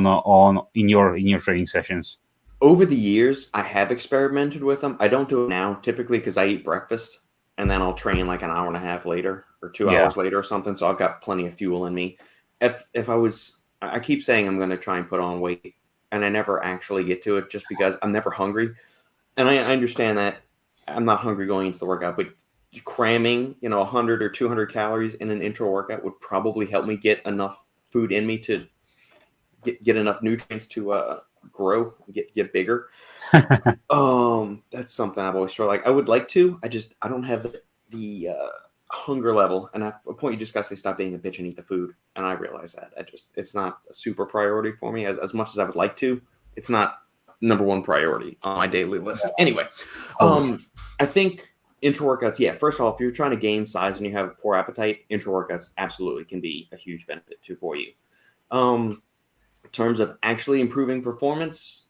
Speaker 2: in your training sessions?
Speaker 1: Over the years, I have experimented with them. I don't do it now typically because I eat breakfast and then I'll train like an hour and a half later or 2 hours later or something. So I've got plenty of fuel in me. I keep saying I'm going to try and put on weight, and I never actually get to it just because I'm never hungry. And I understand that I'm not hungry going into the workout, but cramming, 100 or 200 calories in an intra workout would probably help me get enough food in me to get enough nutrients to grow, get bigger. That's something I've always struggled. Like I would like to, I don't have the hunger level, and at a point you just gotta say stop being a bitch and eat the food. And I realize that it's not a super priority for me as much as I would like to. It's not number one priority on my daily list. Anyway, I think intra workouts. Yeah, first of all, if you're trying to gain size and you have poor appetite, intra workouts absolutely can be a huge benefit too for you. In terms of actually improving performance,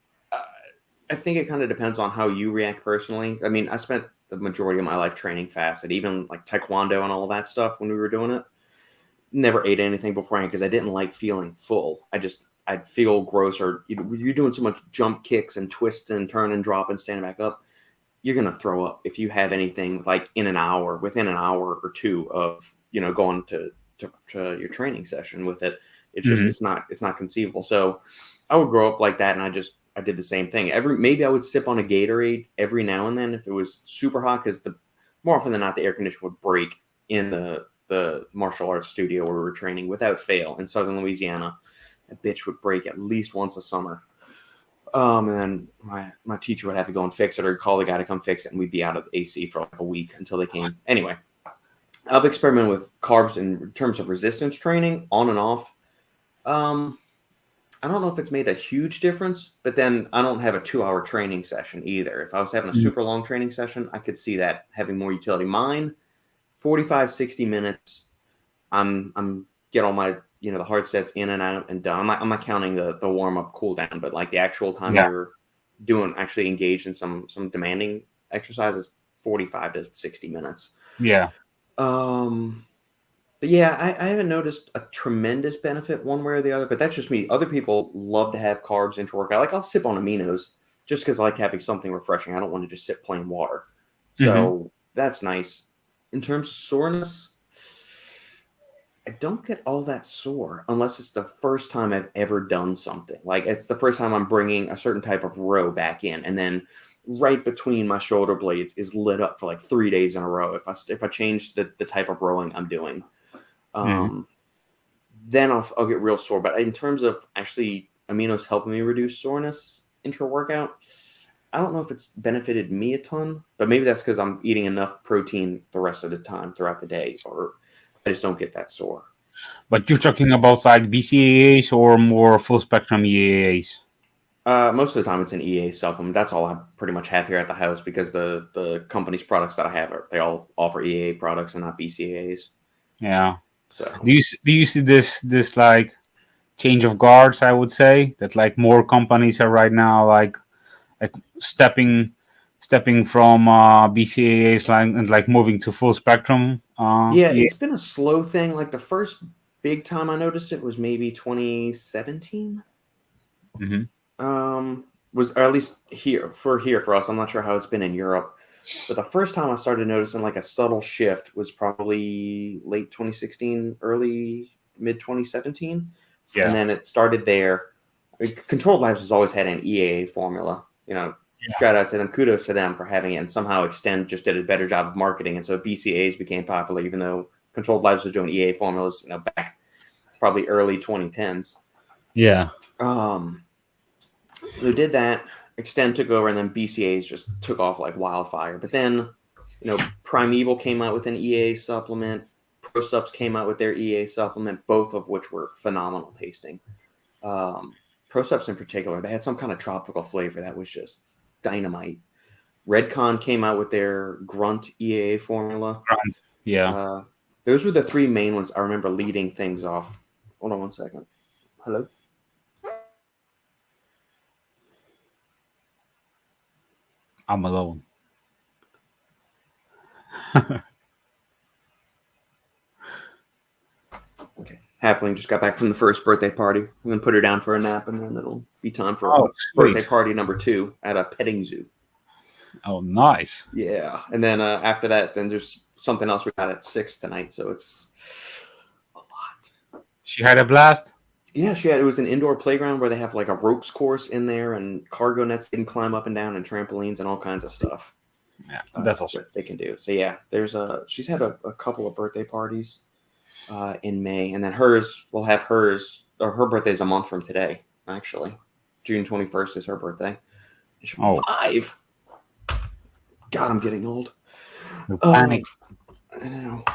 Speaker 1: I think it kind of depends on how you react personally. I mean, I spent the majority of my life training fasted, even like taekwondo and all that stuff when we were doing it. Never ate anything beforehand because I didn't like feeling full. I'd feel gross, or you're doing so much jump kicks and twists and turn and drop and stand back up. You're going to throw up if you have anything like within an hour or two of, going to your training session with it. It's just, it's not conceivable. So I would grow up like that. And I did the same thing. Maybe I would sip on a Gatorade every now and then if it was super hot, because more often than not, the air conditioner would break in the martial arts studio where we were training without fail in Southern Louisiana. That bitch would break at least once a summer. And then my teacher would have to go and fix it, or call the guy to come fix it, and we'd be out of AC for like a week until they came. Anyway, I've experimented with carbs in terms of resistance training on and off. I don't know if it's made a huge difference, but then I don't have a 2-hour training session either. If I was having a super long training session, I could see that having more utility. Mine, 45, 60 minutes. I'm get all my, the hard sets in and out and done. I'm not counting the warm up cool down, but like the actual time you're doing, actually engaged in some demanding exercises, 45 to 60 minutes.
Speaker 2: Yeah.
Speaker 1: But yeah, I haven't noticed a tremendous benefit one way or the other, but that's just me. Other people love to have carbs into workout. Like I'll sip on aminos just because I like having something refreshing. I don't want to just sip plain water. So that's nice. In terms of soreness, I don't get all that sore unless it's the first time I've ever done something. Like it's the first time I'm bringing a certain type of row back in, and then right between my shoulder blades is lit up for like 3 days in a row. If I change the type of rowing I'm doing. Then I'll get real sore. But in terms of actually aminos helping me reduce soreness intra-workout, I don't know if it's benefited me a ton, but maybe that's because I'm eating enough protein the rest of the time throughout the day, or I just don't get that sore.
Speaker 2: But you're talking about like BCAAs or more full spectrum EAAs?
Speaker 1: Most of the time it's an EA supplement. That's all I pretty much have here at the house, because the company's products that I have they all offer EAA products and not BCAAs.
Speaker 2: Yeah.
Speaker 1: So
Speaker 2: do you see this like change of guards? I would say that like more companies are right now like stepping from BCAAs and like moving to full spectrum.
Speaker 1: It's been a slow thing. Like the first big time I noticed it was maybe 2017. Was, or at least here for us. I'm not sure how it's been in Europe. But the first time I started noticing like a subtle shift was probably late 2016, early mid 2017. Yeah. And then it started there. Controlled Labs has always had an EAA formula. Shout out to them. Kudos to them for having it. And somehow Extend just did a better job of marketing. And so BCAAs became popular, even though Controlled Labs was doing EAA formulas, back probably early 2010s.
Speaker 2: Yeah.
Speaker 1: They did that. Extend took over, and then BCAAs just took off like wildfire. But then, Primeval came out with an EA supplement. ProSups came out with their EA supplement, both of which were phenomenal tasting. ProSups in particular, they had some kind of tropical flavor that was just dynamite. Redcon came out with their Grunt EA formula.
Speaker 2: Grunt, yeah.
Speaker 1: Those were the three main ones I remember leading things off. Hold on one second. Hello?
Speaker 2: I'm alone.
Speaker 1: Okay. Halfling just got back from the first birthday party. I'm going to put her down for a nap, and then it'll be time for birthday party number 2 at a petting zoo.
Speaker 2: Oh, nice.
Speaker 1: Yeah. And then after that, then there's something else we got at 6 tonight, so it's a lot.
Speaker 2: She had a blast?
Speaker 1: Yeah, it was an indoor playground where they have like a ropes course in there and cargo nets they can climb up and down and trampolines and all kinds of stuff.
Speaker 2: Yeah, that's awesome.
Speaker 1: What they can do. So yeah, she's had a couple of birthday parties in May, and then hers will have hers, or her birthday's a month from today, actually. June 21st is her birthday. She'll be 5. God, I'm getting old.
Speaker 2: No panic.
Speaker 1: I know.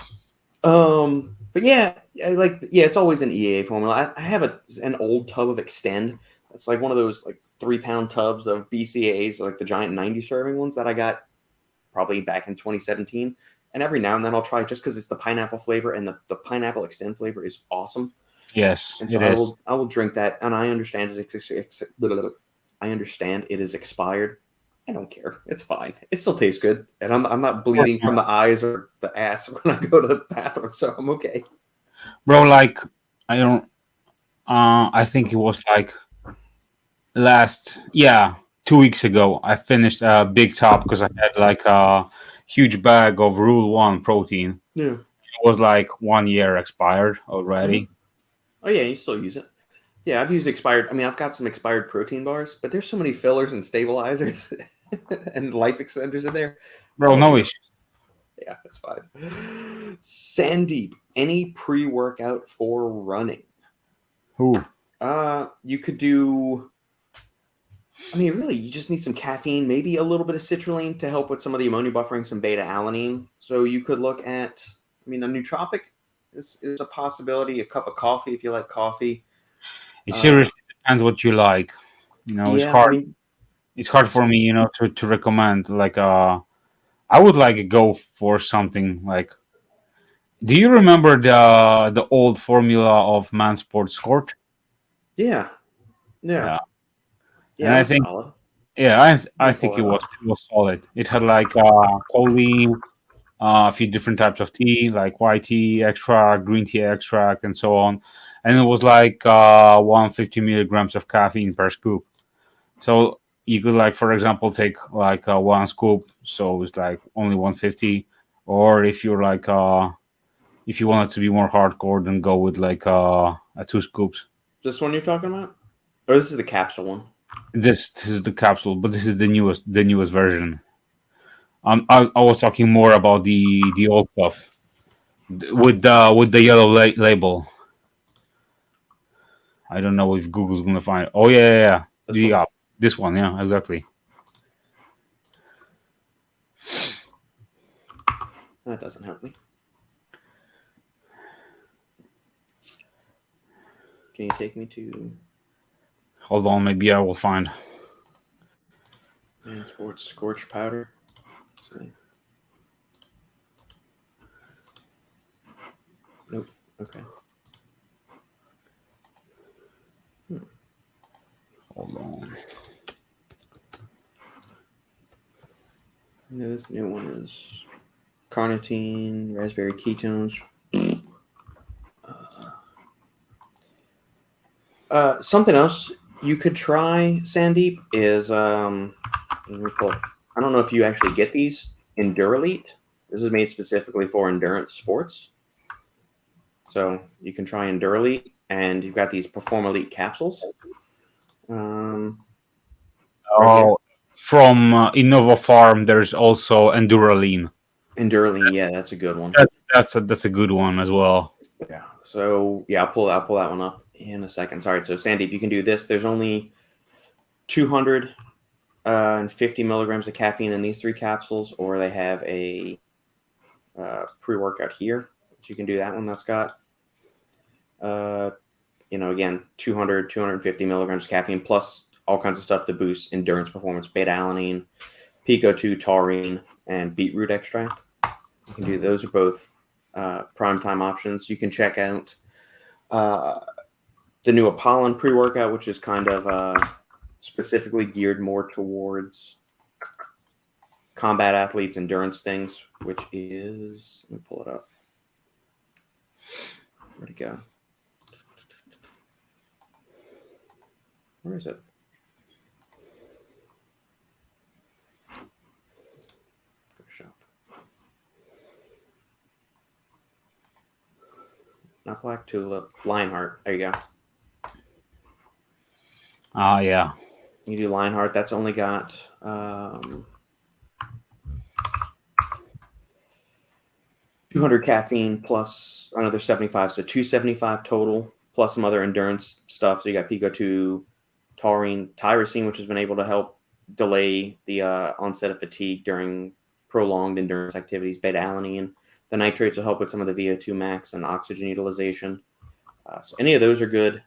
Speaker 1: But yeah, it's always an EA formula. I have an old tub of Extend. It's like one of those like 3-pound tubs of BCAAs, like the giant 90 serving ones that I got probably back in 2017. And every now and then I'll try just because it's the pineapple flavor, and the pineapple Extend flavor is awesome.
Speaker 2: Yes,
Speaker 1: and so I will drink that, and I understand I understand it is expired. I don't care. It's fine. It still tastes good, and I'm not bleeding from the eyes or the ass when I go to the bathroom, so I'm okay.
Speaker 2: Bro, like I don't. I think it was like 2 weeks ago. I finished a big tub because I had like a huge bag of Rule 1 protein.
Speaker 1: Yeah.
Speaker 2: It was like 1 year expired already.
Speaker 1: Mm-hmm. Oh yeah, you still use it. Yeah, I've used expired. I mean, I've got some expired protein bars, but there's so many fillers and stabilizers and life extenders in there.
Speaker 2: Bro, no issue.
Speaker 1: Yeah, that's fine. Sandeep, any pre-workout for running?
Speaker 2: Who?
Speaker 1: You could do. I mean, really, you just need some caffeine, maybe a little bit of citrulline to help with some of the ammonia buffering, some beta-alanine. So you could look at, I mean, a nootropic is a possibility. A cup of coffee if you like coffee.
Speaker 2: It seriously depends what you like. It's hard. I mean, it's hard for me, to recommend. Like, I would like go for something like. Do you remember the old formula of Mansport Scorch?
Speaker 1: Yeah.
Speaker 2: And
Speaker 1: I think solid.
Speaker 2: I think it was solid. It had like choline, a few different types of tea, like white tea extract, green tea extract, and so on. And it was like 150 milligrams of caffeine per scoop. So you could, like, for example, take like 1 scoop, so it's like only 150. Or if you're like if you want it to be more hardcore, then go with like a 2 scoops.
Speaker 1: This one you're talking about, or this is the capsule one?
Speaker 2: This is the capsule, but this is the newest version. I was talking more about the old stuff with the yellow label. I don't know if Google's gonna find it. Oh yeah. This one, yeah, exactly.
Speaker 1: That doesn't help me. Can you take me to?
Speaker 2: Hold on, maybe I will find.
Speaker 1: Mansport Scorch powder. Nope. Okay.
Speaker 2: Hold on.
Speaker 1: This new one is carnitine, raspberry ketones. Something else you could try, Sandeep, is let me pull. I don't know if you actually get these Endurelite. This is made specifically for endurance sports. So you can try Endurelite, and you've got these Perform Elite capsules.
Speaker 2: From Innova Farm, there's also Enduraline.
Speaker 1: Enduraline, yeah, that's a good one.
Speaker 2: That's a good one as well.
Speaker 1: Yeah. So yeah, I'll pull that one up in a second. Sorry. So Sandeep, you can do this. There's only 250 milligrams of caffeine in these 3 capsules, or they have a pre-workout here. So you can do that one. That's got, again, 250 milligrams of caffeine plus all kinds of stuff to boost endurance performance: beta-alanine, pico-2, taurine, and beetroot extract. You can do those. Are both prime time options. You can check out the new Apollon pre-workout, which is kind of specifically geared more towards combat athletes, endurance things, which is, let me pull it up. Where'd it go? Where is it? Go shop. Not Black Tulip, Lionheart. There you go.
Speaker 2: Yeah.
Speaker 1: You do Lionheart. That's only got 200 caffeine plus another 75, so 275 total, plus some other endurance stuff. So you got Pico 2, taurine, tyrosine, which has been able to help delay the onset of fatigue during prolonged endurance activities, beta-alanine. The nitrates will help with some of the VO2 max and oxygen utilization. So any of those are good.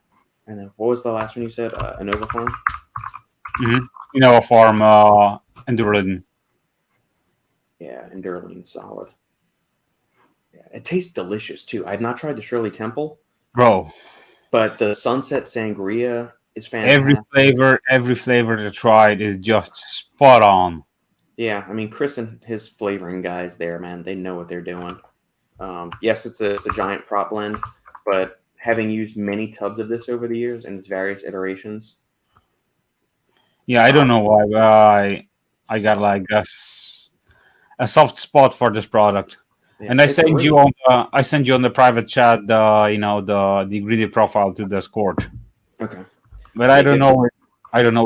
Speaker 1: And then what was the last one you said? Innovaform?
Speaker 2: Innovaform, Endurolin.
Speaker 1: Yeah, Endurolin solid. Yeah, it tastes delicious too. I've not tried the Shirley Temple,
Speaker 2: Bro.
Speaker 1: But the Sunset Sangria is fantastic.
Speaker 2: Every flavor I tried is just spot on.
Speaker 1: Yeah, I mean, Chris and his flavoring guys there, man, they know what they're doing. Yes, it's a giant prop blend, but having used many tubs of this over the years and its various iterations.
Speaker 2: Yeah, I don't know why, but I got like a soft spot for this product. Yeah, and I send you on the private chat the ingredient profile to the Scorch.
Speaker 1: Okay.
Speaker 2: But I don't know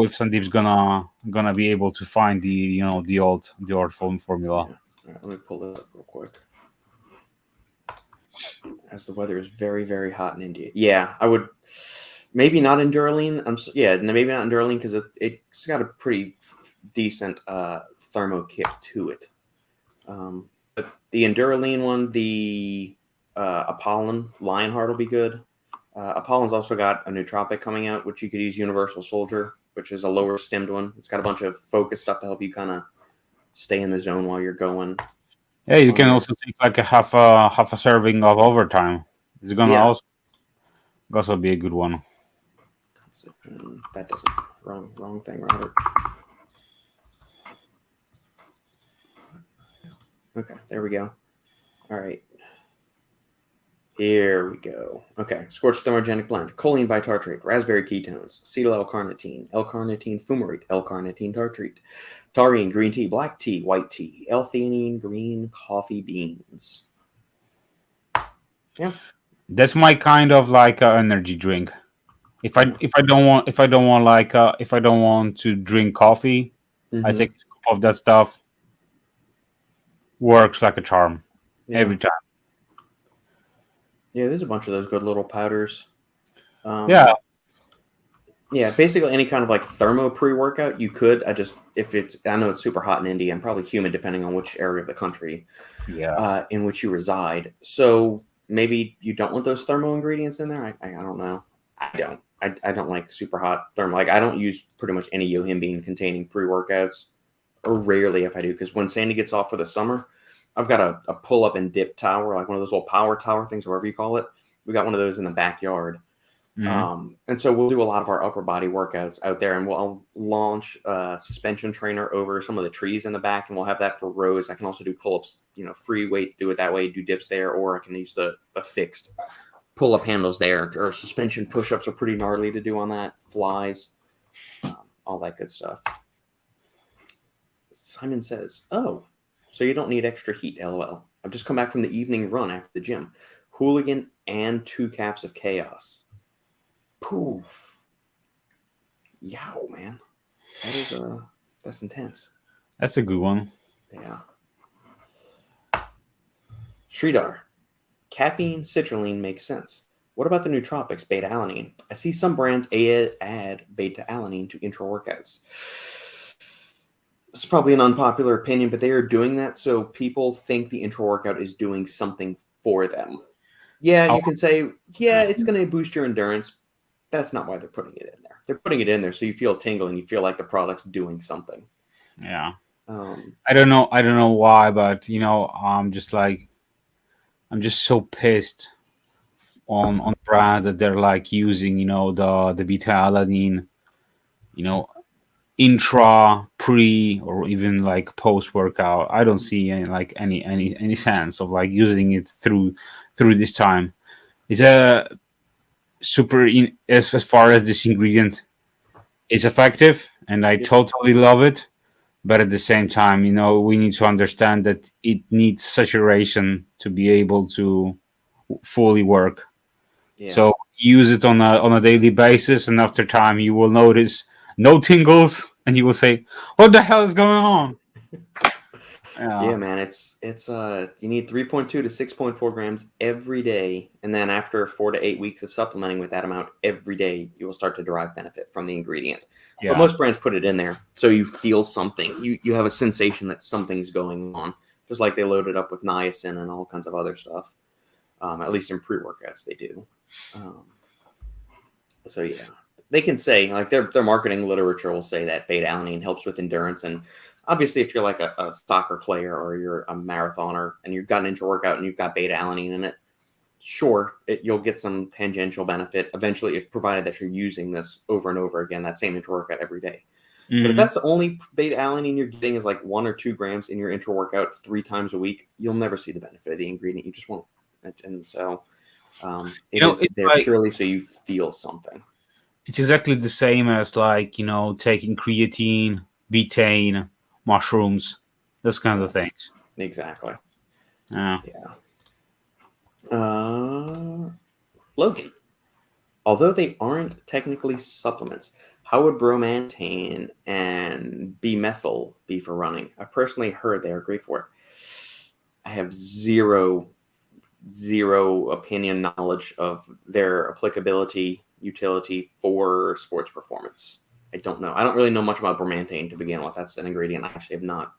Speaker 2: if Sandeep's gonna be able to find the old phone formula.
Speaker 1: Yeah. All right, let me pull it up real quick. As the weather is very, very hot in India. Yeah, I would maybe not Endurolin. Maybe not Endurolin because it's got a pretty decent thermo kit to it. But the Endurolin one, the Apollon Lionheart will be good. Apollon's also got a nootropic coming out, which you could use Universal Soldier, which is a lower stemmed one. It's got a bunch of focus stuff to help you kind of stay in the zone while you're going.
Speaker 2: Yeah, you can also take like a half a serving of overtime. It's gonna also be a good one.
Speaker 1: That doesn't wrong thing, Robert. Okay, there we go. All right. Here we go. Okay, scorched thermogenic blend. Choline bitartrate, raspberry ketones, acetyl L-carnitine, L-carnitine fumarate, L-carnitine tartrate, taurine, green tea, black tea, white tea, L-theanine, green coffee beans. Yeah.
Speaker 2: That's my kind of like energy drink. If I don't want to drink coffee, I take a scoop of that stuff. Works like a charm every time.
Speaker 1: Yeah, there's a bunch of those good little powders.
Speaker 2: Yeah,
Speaker 1: basically any kind of like thermo pre-workout you could. I know it's super hot in India and probably humid depending on which area of the country in which you reside. So maybe you don't want those thermo ingredients in there. I don't know. I don't like super hot thermo. Like I don't use pretty much any yohimbine containing pre-workouts, or rarely if I do, because when Sandy gets off for the summer, I've got a pull-up and dip tower, like one of those little power tower things, whatever you call it. We got one of those in the backyard. And so we'll do a lot of our upper body workouts out there, and I'll launch a suspension trainer over some of the trees in the back, and we'll have that for rows. I can also do pull-ups, free weight, do it that way, do dips there, or I can use the fixed pull-up handles there, or suspension push-ups are pretty gnarly to do on that, flies, all that good stuff. Simon says, oh, so you don't need extra heat, LOL. I've just come back from the evening run after the gym. Hooligan and 2 caps of chaos. Pooh. Yow, man. That's intense.
Speaker 2: That's a good one.
Speaker 1: Yeah. Sridhar. Caffeine, citrulline makes sense. What about the nootropics, beta-alanine? I see some brands add beta-alanine to intra-workouts. It's probably an unpopular opinion, but they are doing that so people think the intra-workout is doing something for them. Yeah, you can say, it's going to boost your endurance. That's not why they're putting it in there. They're putting it in there so you feel tingle and you feel like the product's doing something.
Speaker 2: Yeah. I don't know why, but I'm just so pissed on brands that they're like using, the beta-alanine, intra, pre, or even like post workout. I don't see any sense of like using it through this time. It's a super as far as this ingredient is effective, and I totally love it. But at the same time, we need to understand that it needs saturation to be able to fully work. Yeah. So use it on a daily basis, and after time, you will notice no tingles, and you will say, "What the hell is going on?"
Speaker 1: Yeah, man, it's you need 3.2 to 6.4 grams every day, and then after 4 to 8 weeks of supplementing with that amount every day, you will start to derive benefit from the ingredient.
Speaker 2: Yeah.
Speaker 1: But most brands put it in there so you feel something. You have a sensation that something's going on, just like they load it up with niacin and all kinds of other stuff. At least in pre-workouts, they do. So yeah, they can say, like, their marketing literature will say that beta-alanine helps with endurance. And obviously, if you're like a soccer player or you're a marathoner and you've got an intra-workout and you've got beta-alanine in it, sure, you'll get some tangential benefit eventually, provided that you're using this over and over again, that same intra-workout every day. But if that's the only beta-alanine you're getting is like 1 or 2 grams in your intra-workout 3 times a week, you'll never see the benefit of the ingredient. You just won't. And so it is there like, purely so you feel something.
Speaker 2: It's exactly the same as, like, taking creatine, betaine, mushrooms, those kinds of things.
Speaker 1: Exactly.
Speaker 2: Yeah.
Speaker 1: Logan, although they aren't technically supplements, how would bromantane and B-methyl be for running? I've personally heard they are great for it. I have zero opinion knowledge of their applicability, utility for sports performance. I don't know. I don't really know much about bromantane to begin with. That's an ingredient I actually have not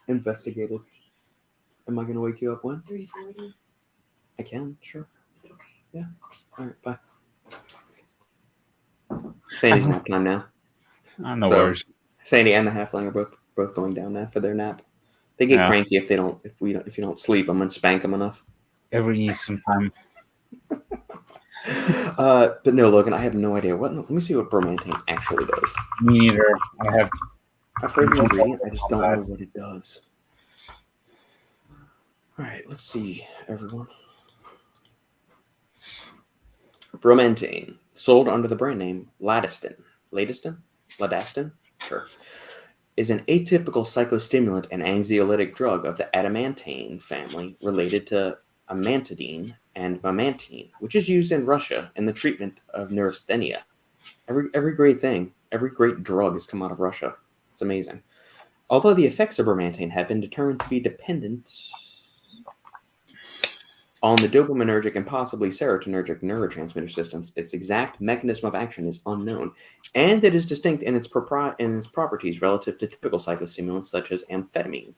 Speaker 1: investigated. Am I going to wake you up when?
Speaker 3: 3:40.
Speaker 1: I can, sure.
Speaker 3: Is it okay?
Speaker 1: Yeah. All right, bye. Sandy's nap time now.
Speaker 2: No worries.
Speaker 1: Sandy and the halfling are both going down now for their nap. They get cranky if you don't sleep them and spank them enough.
Speaker 2: Every needs some time.
Speaker 1: But no, Logan, I have no idea. Let me see what bromantane actually does.
Speaker 2: Me neither.
Speaker 1: I've heard the ingredient. I just don't know what it does. All right, let's see, everyone. Bromantane, sold under the brand name Ladastin. Ladastin? Sure. Is an atypical psychostimulant and anxiolytic drug of the adamantane family related to amantadine and memantine, which is used in Russia in the treatment of neurasthenia. Every great thing, every great drug has come out of Russia. It's amazing. Although the effects of bromantane have been determined to be dependent on the dopaminergic and possibly serotonergic neurotransmitter systems, its exact mechanism of action is unknown, and it is distinct in its properties relative to typical psychostimulants such as amphetamine.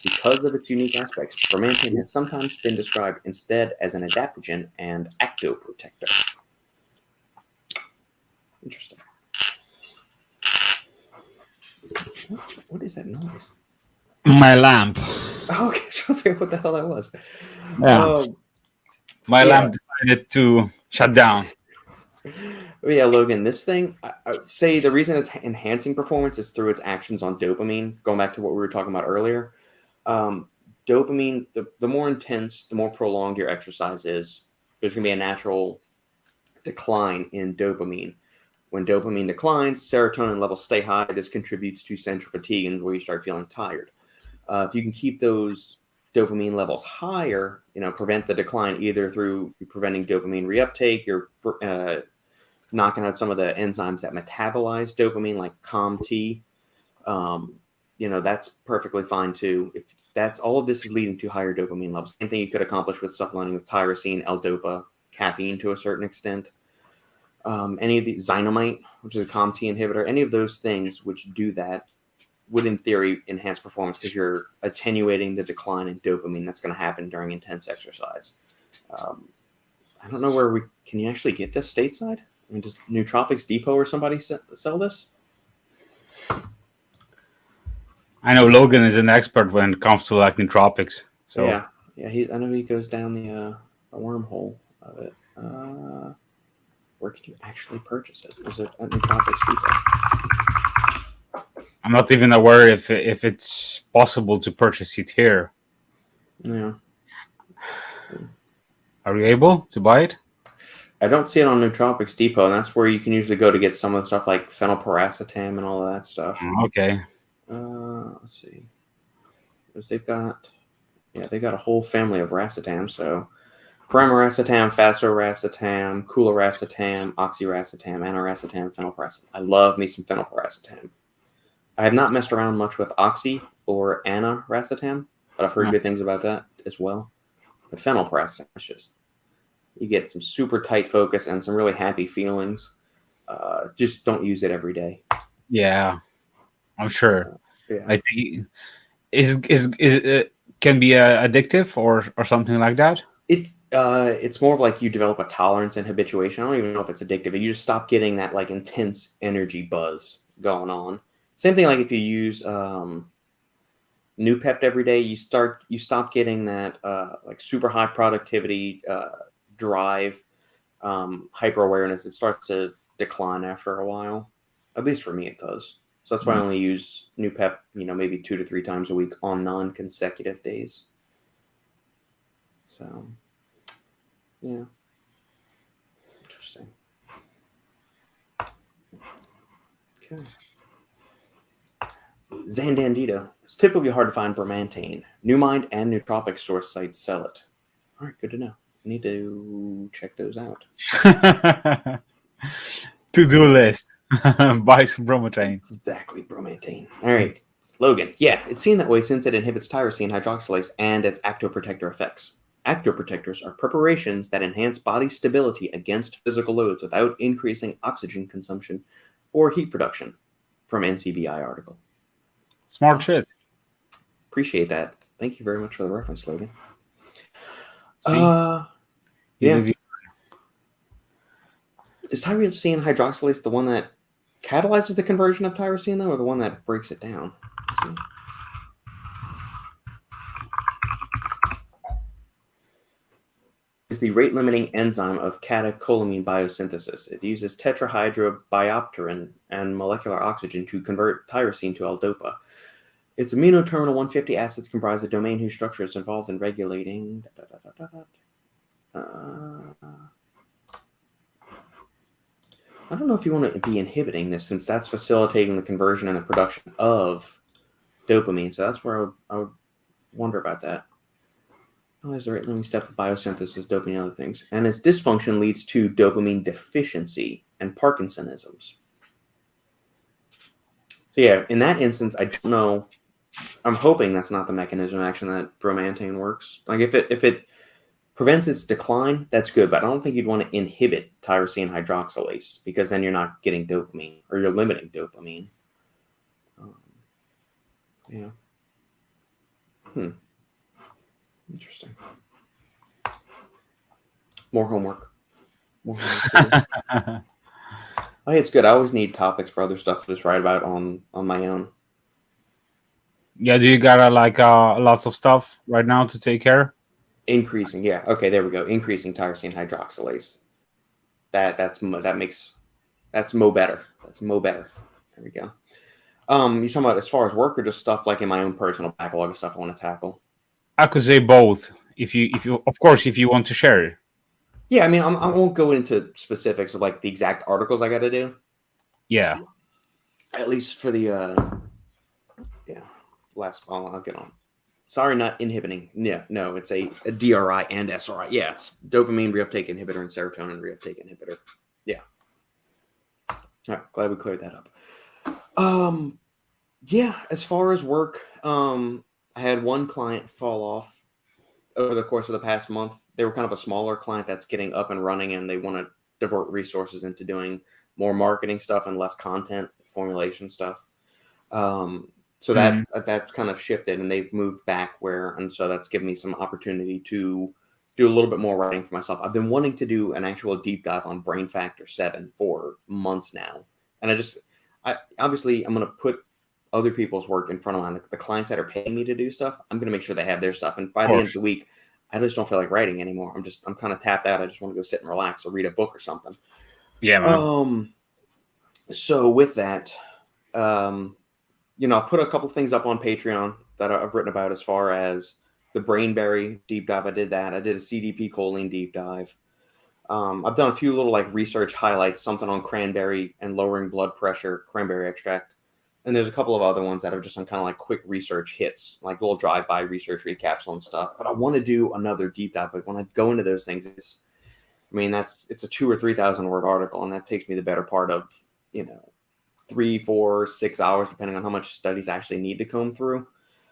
Speaker 1: Because of its unique aspects, bromantane has sometimes been described instead as an adaptogen and actoprotector. Interesting. What is that noise?
Speaker 2: My lamp.
Speaker 1: Oh, okay, I'm trying to figure out what the hell that was.
Speaker 2: Yeah. My lamp decided to shut down.
Speaker 1: Yeah, Logan, this thing, I say the reason it's enhancing performance is through its actions on dopamine, going back to what we were talking about earlier. Dopamine, the more intense, the more prolonged your exercise is, there's going to be a natural decline in dopamine. When dopamine declines, serotonin levels stay high. This contributes to central fatigue and where you start feeling tired. If you can keep those dopamine levels higher, prevent the decline either through preventing dopamine reuptake, you're knocking out some of the enzymes that metabolize dopamine, like COMT. That's perfectly fine too. If that's all of this is leading to higher dopamine levels. Same thing you could accomplish with supplementing with tyrosine, L-dopa, caffeine to a certain extent. Any of the Xinomite, which is a COMT inhibitor, any of those things which do that would, in theory, enhance performance because you're attenuating the decline in dopamine that's going to happen during intense exercise. I don't know can you actually get this stateside? I mean, does Nootropics Depot or somebody sell this?
Speaker 2: I know Logan is an expert when it comes to like nootropics. So
Speaker 1: yeah, I know he goes down the wormhole of it. Where can you actually purchase it? Is it at Nootropics Depot?
Speaker 2: I'm not even aware if it's possible to purchase it here.
Speaker 1: Yeah.
Speaker 2: Are you able to buy it?
Speaker 1: I don't see it on Nootropics Depot, and that's where you can usually go to get some of the stuff like phenylpiracetam and all of that stuff.
Speaker 2: Okay.
Speaker 1: Let's see. Because they've got a whole family of racetam. So primaracetam, fasoracetam, coolaracetam, oxiracetam, aniracetam, phenylpiracetam. I love me some phenylpiracetam. I have not messed around much with oxy or aniracetam, but I've heard good things about that as well. But phenylparacetam, it's just, you get some super tight focus and some really happy feelings. Just don't use it every day.
Speaker 2: Yeah, I'm sure.
Speaker 1: Yeah.
Speaker 2: I think it can be addictive or something like that.
Speaker 1: It's more of like you develop a tolerance and habituation. I don't even know if it's addictive. You just stop getting that like intense energy buzz going on. Same thing like if you use Newpept every day, you stop getting that like super high productivity drive, hyper awareness. It starts to decline after a while. At least for me, it does. So that's why I only use Newpept, maybe 2 to 3 times a week on non-consecutive days. So, yeah. Interesting. Okay. Xandandito. It's typically hard to find bromantane. Newmind and nootropic source sites sell it. All right, good to know. I need to check those out.
Speaker 2: To-do list. Buy some bromantane.
Speaker 1: Exactly, bromantane. All right, Logan. Yeah, it's seen that way since it inhibits tyrosine hydroxylase and its actoprotector effects. Actoprotectors are preparations that enhance body stability against physical loads without increasing oxygen consumption or heat production. From NCBI article.
Speaker 2: Smart shit.
Speaker 1: Appreciate that. Thank you very much for the reference, Logan.
Speaker 2: See?
Speaker 1: Yeah. Is tyrosine hydroxylase the one that catalyzes the conversion of tyrosine, though, or the one that breaks it down? Is the rate-limiting enzyme of catecholamine biosynthesis. It uses tetrahydrobiopterin and molecular oxygen to convert tyrosine to L-DOPA. Its amino-terminal 150 acids comprise a domain whose structure is involved in regulating... I don't know if you want to be inhibiting this, since that's facilitating the conversion and the production of dopamine. So that's where I would wonder about that. Oh, is the rate limiting step of biosynthesis, dopamine, and other things. And its dysfunction leads to dopamine deficiency and Parkinsonisms. So yeah, in that instance, I don't know. I'm hoping that's not the mechanism of action that bromantane works. Like if it prevents its decline, that's good, but I don't think you'd want to inhibit tyrosine hydroxylase because then you're not getting dopamine or you're limiting dopamine. Yeah. Interesting. More homework. Oh, it's good. I always need topics for other stuff to just write about on my own.
Speaker 2: Yeah, do you got lots of stuff right now to take care?
Speaker 1: Increasing, yeah. Okay, there we go. Increasing tyrosine hydroxylase. That's mo better. That's mo better. There we go. You talking about as far as work or just stuff like in my own personal backlog of stuff I want to tackle?
Speaker 2: I could say both. If you of course if you want to share it.
Speaker 1: Yeah, I mean I won't go into specifics of like the exact articles I got to do.
Speaker 2: Yeah.
Speaker 1: At least for the last I'll get on. Sorry, not inhibiting. Yeah, no, it's a DRI and SRI. Yes, dopamine reuptake inhibitor and serotonin reuptake inhibitor. Yeah. All right, glad we cleared that up. Yeah, as far as work, I had one client fall off over the course of the past month. They were kind of a smaller client that's getting up and running, and they want to divert resources into doing more marketing stuff and less content formulation stuff. So that kind of shifted, and they've moved back and so that's given me some opportunity to do a little bit more writing for myself. I've been wanting to do an actual deep dive on Brain Factor 7 for months now, and obviously I'm going to put other people's work in front of mine. The clients that are paying me to do stuff, I'm going to make sure they have their stuff. And by the end of the week, I just don't feel like writing anymore. I'm kind of tapped out. I just want to go sit and relax or read a book or something.
Speaker 2: Yeah, man.
Speaker 1: So with that, I've put a couple things up on Patreon that I've written about as far as the Brainberry deep dive. I did that. I did a CDP choline deep dive. I've done a few little like research highlights, something on cranberry and lowering blood pressure, cranberry extract. And there's a couple of other ones that are just on kind of like quick research hits, like little drive-by research recaps on stuff. But I want to do another deep dive. But when I go into those things, it's a 2,000 or 3,000 word article, and that takes me the better part of 3, 4, 6 hours, depending on how much studies I actually need to comb through.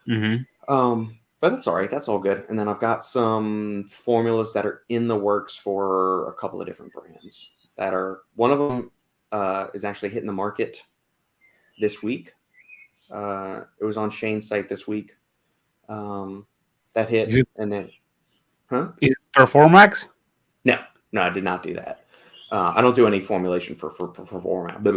Speaker 1: But that's all right. That's all good. And then I've got some formulas that are in the works for a couple of different brands that are, one of them is actually hitting the market this week. It was on Shane's site this week. That hit. And then,
Speaker 2: Is it Performax?
Speaker 1: No, I did not do that. I don't do any formulation for Performax,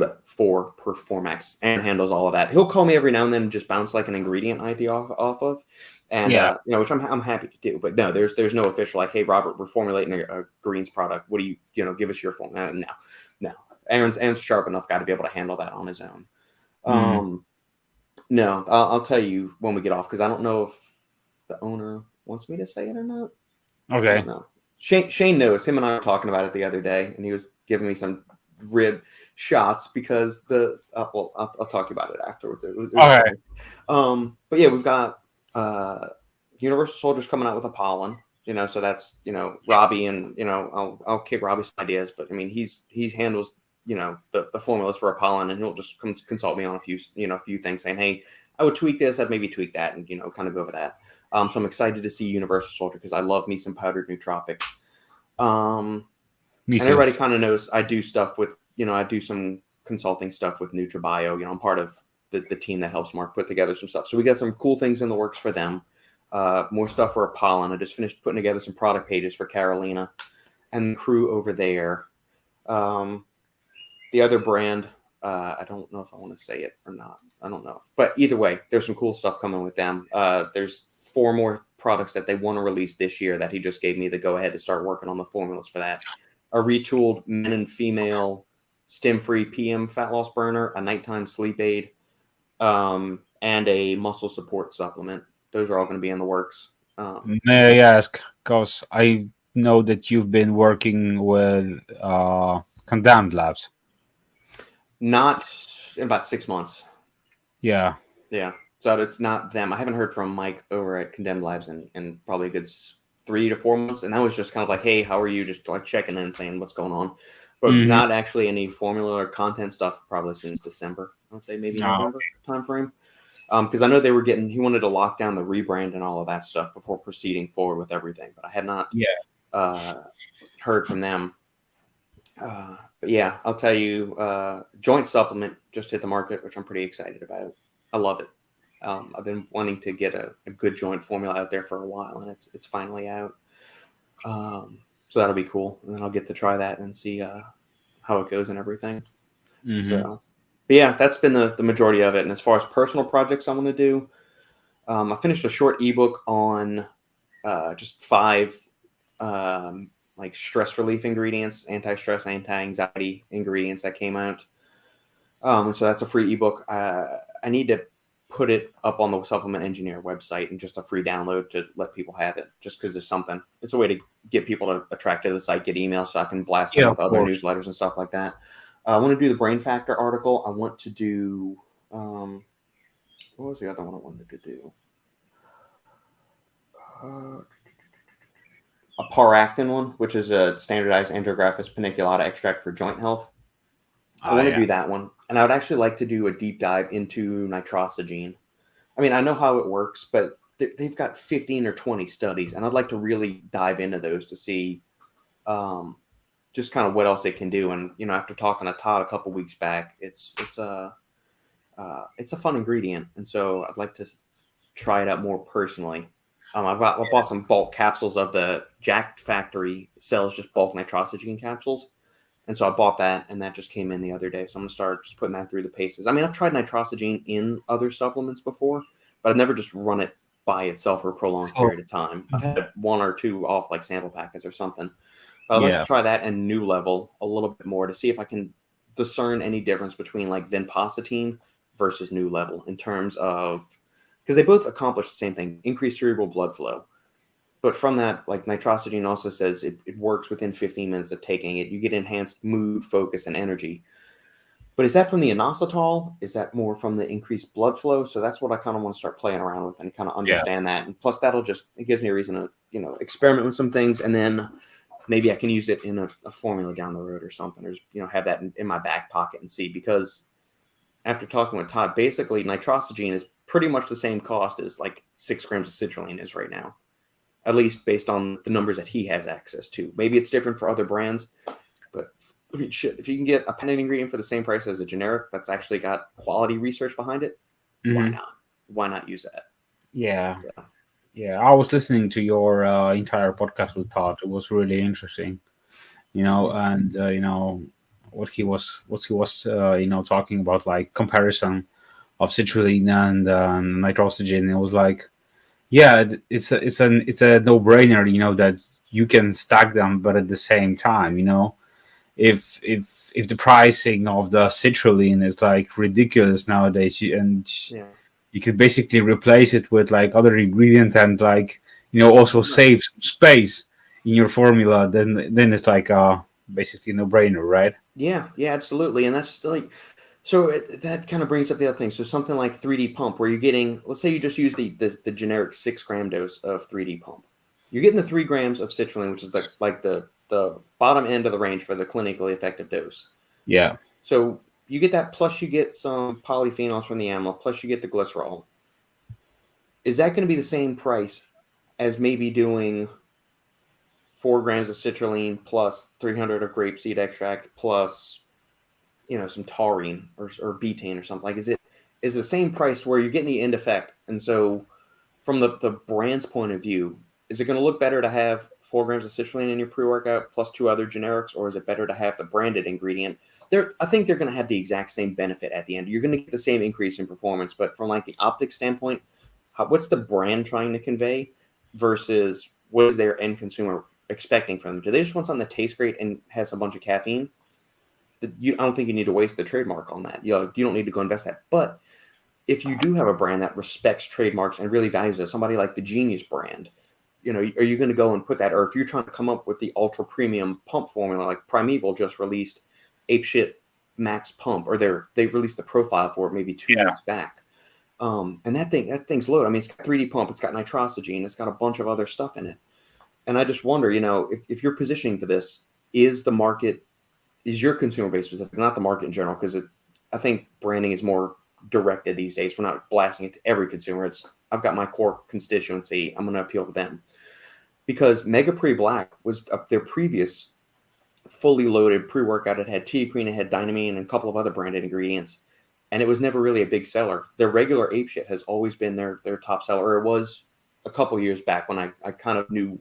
Speaker 1: and handles all of that. He'll call me every now and then and just bounce like an ingredient idea off of, and which I'm happy to do. But no, there's no official like, hey Robert, we're formulating a greens product. What do you give us your formula? No. Aaron's sharp enough guy to be able to handle that on his own. No, I'll tell you when we get off, because I don't know if the owner wants me to say it or not.
Speaker 2: Okay.
Speaker 1: I don't know. Shane knows. Him and I were talking about it the other day, and he was giving me some rib shots because I'll talk to you about it afterwards. It was
Speaker 2: okay.
Speaker 1: But yeah, we've got Universal Soldiers coming out with Apollon. So that's Robbie, and I'll kick Robbie some ideas, but I mean he handles the formulas for Apollon, and he'll just consult me on a few things, saying, hey, I would tweak this, I'd maybe tweak that, and kind of go over that. So I'm excited to see Universal Soldier, because I love me some powdered nootropics. And everybody kind of knows I do stuff with, I do some consulting stuff with NutraBio. I'm part of the team that helps Mark put together some stuff. So we got some cool things in the works for them. More stuff for Apollon. I just finished putting together some product pages for Carolina and the crew over there. The other brand, I don't know if I want to say it or not. I don't know. But either way, there's some cool stuff coming with them. There's 4 more products that they want to release this year that he just gave me the go-ahead to start working on the formulas for that. A retooled men and female stem-free PM fat loss burner, a nighttime sleep aid, and a muscle support supplement. Those are all going to be in the works.
Speaker 2: May I ask, because I know that you've been working with Condemned Labs.
Speaker 1: Not in about 6 months.
Speaker 2: Yeah.
Speaker 1: So it's not them. I haven't heard from Mike over at Condemned Labs in probably a good 3 to 4 months. And that was just kind of like, hey, how are you? Just like checking in, saying what's going on. But not actually any formula or content stuff probably since December. I would say maybe November timeframe. Because I know he wanted to lock down the rebrand and all of that stuff before proceeding forward with everything. But I had not heard from them. But yeah, I'll tell you, joint supplement just hit the market, which I'm pretty excited about. I love it. I've been wanting to get a good joint formula out there for a while, and it's finally out. So that'll be cool, and then I'll get to try that and see how it goes and everything. So, but yeah, that's been the majority of it. And as far as personal projects I want to do, I finished a short ebook on just 5 like stress relief ingredients, anti-stress, anti-anxiety ingredients that came out. So that's a free ebook. I need to put it up on the Supplement Engineer website and just a free download to let people have it, just because there's something. It's a way to get people to attract to the site, get emails, so I can blast them with other newsletters and stuff like that. I want to do the Brain Factor article. I want to do what was the other one I wanted to do? A Paractin one, which is a standardized Andrographis paniculata extract for joint health. I want to do that one. And I would actually like to do a deep dive into nitrosogene. I mean, I know how it works, but they've got 15 or 20 studies, and I'd like to really dive into those to see just kind of what else they can do. And, after talking to Todd a couple weeks back, it's a fun ingredient. And so I'd like to try it out more personally. I bought some bulk capsules of the Jack Factory sells just bulk nitrosogene capsules. And so I bought that, and that just came in the other day. So I'm going to start just putting that through the paces. I mean, I've tried nitrosogene in other supplements before, but I've never just run it by itself for a prolonged period of time. I've had 1 or 2 off like sample packets or something. But I'd like to try that and New Level a little bit more to see if I can discern any difference between like vinpocetine versus New Level in terms of, because they both accomplish the same thing, increase cerebral blood flow. But from that, like nitrosogene also says it works within 15 minutes of taking it. You get enhanced mood, focus, and energy. But is that from the inositol? Is that more from the increased blood flow? So that's what I kind of want to start playing around with and kind of understand that. And plus it gives me a reason to, experiment with some things. And then maybe I can use it in a formula down the road or something, or just, have that in my back pocket and see. Because after talking with Todd, basically nitrosogene is pretty much the same cost as like 6 grams of citrulline is right now, at least based on the numbers that he has access to. Maybe it's different for other brands, but I mean, shit, if you can get a patented ingredient for the same price as a generic that's actually got quality research behind it, why not? Why not use that?
Speaker 2: Yeah.
Speaker 1: So,
Speaker 2: Yeah, I was listening to your entire podcast with Todd. It was really interesting, and what he was talking about, like comparison of citrulline and nitrogen. It was like, yeah, it's a no brainer, that you can stack them, but at the same time, if the pricing of the citrulline is like ridiculous nowadays,
Speaker 1: yeah.
Speaker 2: you could basically replace it with like other ingredient and like also
Speaker 1: Right.
Speaker 2: save some space in your formula, then it's like basically no brainer, right?
Speaker 1: Yeah, absolutely. And that's like, so that kind of brings up the other thing. So something like 3D pump, where you're getting, let's say you just use the generic 6-gram dose of 3D pump. You're getting the 3 grams of citrulline, which is the bottom end of the range for the clinically effective dose.
Speaker 2: Yeah.
Speaker 1: So you get that, plus you get some polyphenols from the animal, plus you get the glycerol. Is that going to be the same price as maybe doing 4 grams of citrulline plus 300 of grapeseed extract plus some taurine or betaine or something? Like, is the same price where you're getting the end effect? And so from the brand's point of view, is it going to look better to have 4 grams of citrulline in your pre-workout plus 2 other generics, or is it better to have the branded ingredient? I think they're going to have the exact same benefit at the end. You're going to get the same increase in performance, but from like the optic standpoint, what's the brand trying to convey versus what is their end consumer expecting from them? Do they just want something that tastes great and has a bunch of caffeine? I don't think you need to waste the trademark on that. You don't need to go invest that. But if you do have a brand that respects trademarks and really values it, somebody like the Genius brand, are you going to go and put that? Or if you're trying to come up with the ultra premium pump formula, like Primeval just released Apeshit Max Pump, or they released the profile for it maybe 2 weeks back. And that thing's loaded. I mean, it's got 3D pump, it's got nitrosogene, it's got a bunch of other stuff in it. And I just wonder, if you're positioning for this, is your consumer base specific, not the market in general? Because I think branding is more directed these days. We're not blasting it to every consumer. I've got my core constituency. I'm going to appeal to them. Because Mega Pre Black was their previous fully loaded pre-workout. It had teacrine, it had dynamine, and a couple of other branded ingredients. And it was never really a big seller. Their regular apeshit has always been their top seller. Or it was a couple years back when I kind of knew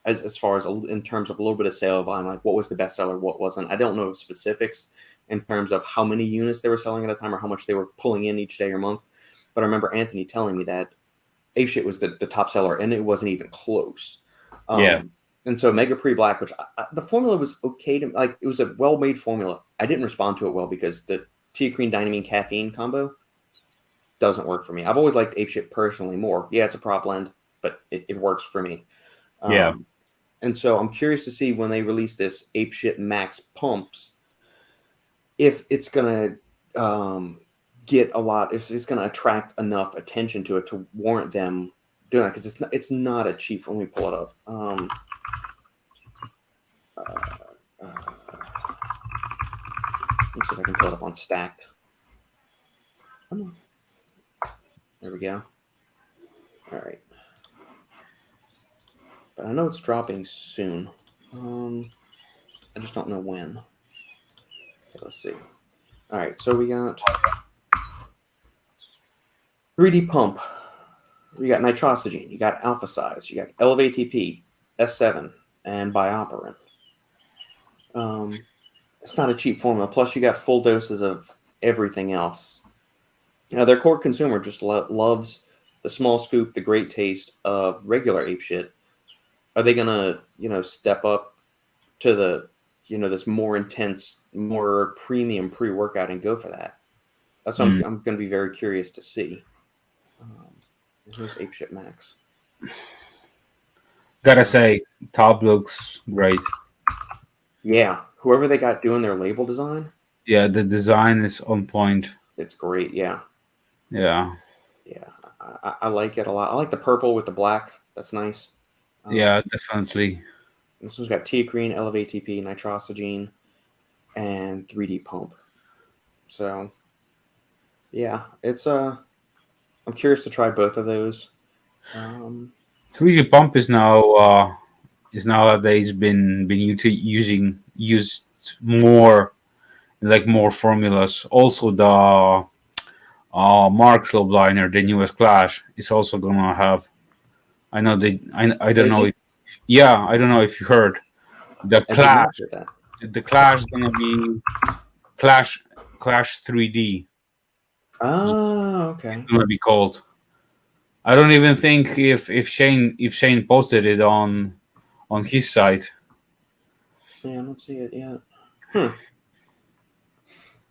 Speaker 1: as far as in terms of a little bit of sale volume, like what was the best seller, what wasn't. I don't know specifics in terms of how many units they were selling at a time or how much they were pulling in each day or month. But I remember Anthony telling me that apeshit was the top seller, and it wasn't even close. And so Mega Pre Black, which the formula was okay to like, it was a well-made formula. I didn't respond to it well because the teacrine, dynamine, caffeine combo doesn't work for me. I've always liked apeshit personally more. Yeah, it's a prop blend, but it works for me. And so I'm curious to see when they release this Apeshit Max Pumps, if it's going to get a lot, if it's going to attract enough attention to it to warrant them doing that, because it's not a cheap. Let me pull it up. Let's see if I can pull it up on Stacked. There we go. All right. But I know it's dropping soon. I just don't know when. Okay, let's see. All right, so we got 3D Pump. You got nitrosogene. You got Alpha Size. You got Elevate ATP, S7, and Bioperin. It's not a cheap formula. Plus, you got full doses of everything else. Now, their core consumer just loves the small scoop, the great taste of regular apeshit. Are they gonna, step up to the, this more intense, more premium pre-workout and go for that? That's what I'm going to be very curious to see. Here's Apeshit Max.
Speaker 2: Gotta say, Top looks great.
Speaker 1: Yeah, whoever they got doing their label design.
Speaker 2: Yeah, the design is on point.
Speaker 1: It's great. Yeah.
Speaker 2: Yeah.
Speaker 1: Yeah, I like it a lot. I like the purple with the black. That's nice.
Speaker 2: Yeah, definitely.
Speaker 1: This one's got teacrine, Elevate ATP, nitrosogene, and 3D Pump. So, yeah, it's I'm I'm curious to try both of those.
Speaker 2: 3D pump is nowadays been used more, like more formulas. Also, the Mark Slobliner, the newest Clash, is also gonna have. I know they. I don't
Speaker 1: Is
Speaker 2: know.
Speaker 1: he?
Speaker 2: Yeah, I don't know if you heard the
Speaker 1: I did not
Speaker 2: Clash.
Speaker 1: hear that.
Speaker 2: The Clash is gonna be Clash 3D.
Speaker 1: Oh, okay.
Speaker 2: It's gonna be called. I don't even think if Shane posted it on his site.
Speaker 1: Yeah, I don't see it yet.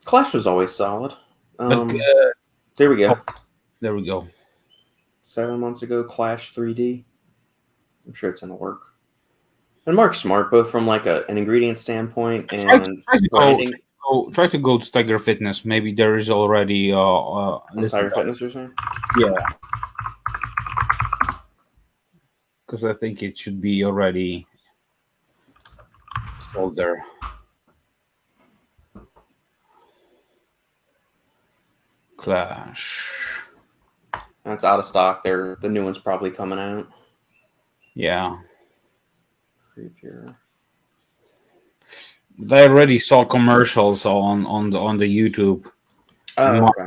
Speaker 1: Clash was always solid.
Speaker 2: But
Speaker 1: There we go.
Speaker 2: oh, there we go.
Speaker 1: 7 months ago, Clash 3D. I'm sure it's gonna work. And Mark's smart, both from like an ingredient standpoint and branding.
Speaker 2: Try to go to Tiger Fitness. Maybe there is already listed.
Speaker 1: Entire fitness, you're saying?
Speaker 2: Yeah, because I think it should be already sold there. Clash.
Speaker 1: That's out of stock. The new one's probably coming out.
Speaker 2: Yeah.
Speaker 1: Free pure.
Speaker 2: I already saw commercials on the YouTube.
Speaker 1: Oh,
Speaker 2: Mark,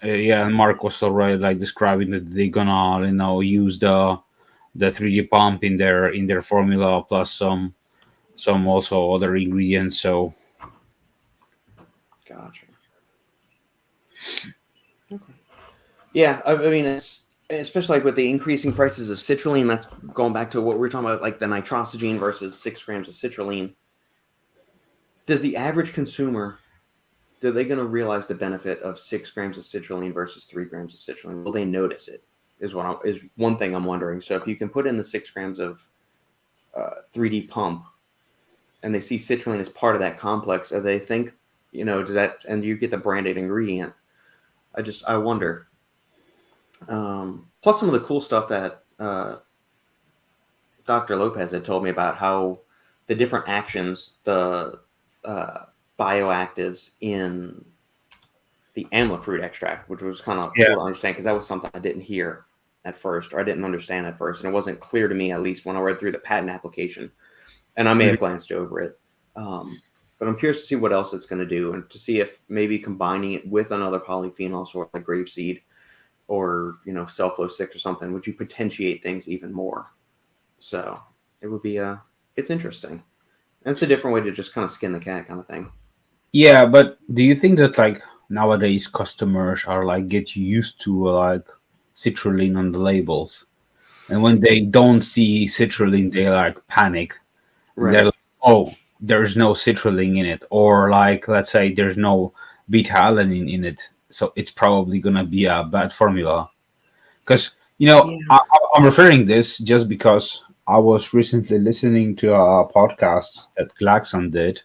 Speaker 1: okay.
Speaker 2: yeah, and Mark was already like describing that they're gonna use the 3D pump in their formula plus some also other ingredients. So
Speaker 1: Gotcha. Okay. Yeah, I mean, it's especially like with the increasing prices of citrulline. That's going back to what we were talking about, like the nitrosogene versus 6 grams of citrulline. Does the average consumer, are they going to realize the benefit of 6 grams of citrulline versus 3 grams of citrulline? Will they notice it? Is one thing I'm wondering. So if you can put in the 6 grams of 3D pump, and they see citrulline as part of that complex, or they think, does that, and you get the branded ingredient? I wonder. Plus some of the cool stuff that Dr. Lopez had told me about how the different actions, the bioactives in the amla fruit extract, which was kind of cool to understand because that was something I didn't hear at first, or I didn't understand at first, and it wasn't clear to me, at least when I read through the patent application, and I may have glanced over it. But I'm curious to see what else it's going to do, and to see if maybe combining it with another polyphenol, sort of like grapeseed or Cellflow 6 or something, would you potentiate things even more? So it would be it's interesting. And it's a different way to just kind of skin the cat kind of thing.
Speaker 2: yeah, but do you think that like nowadays customers are like get used to like citrulline on the labels, and when they don't see citrulline, they like panic.
Speaker 1: Right.
Speaker 2: They're like, oh, there's no citrulline in it, or like let's say there's no beta alanine in it, so it's probably gonna be a bad formula. Because I'm referring this just because I was recently listening to a podcast that Glaxon did,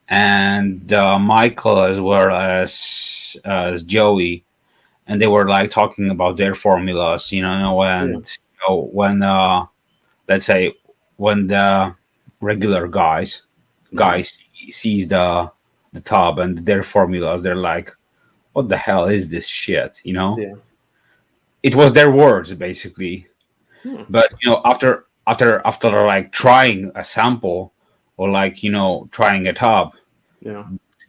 Speaker 2: and Michael as well as Joey, and they were like talking about their formulas, and when let's say when the regular guys sees the tub and their formulas, they're like, what the hell is this shit? It was their words basically. But after like trying a sample or like trying a tub,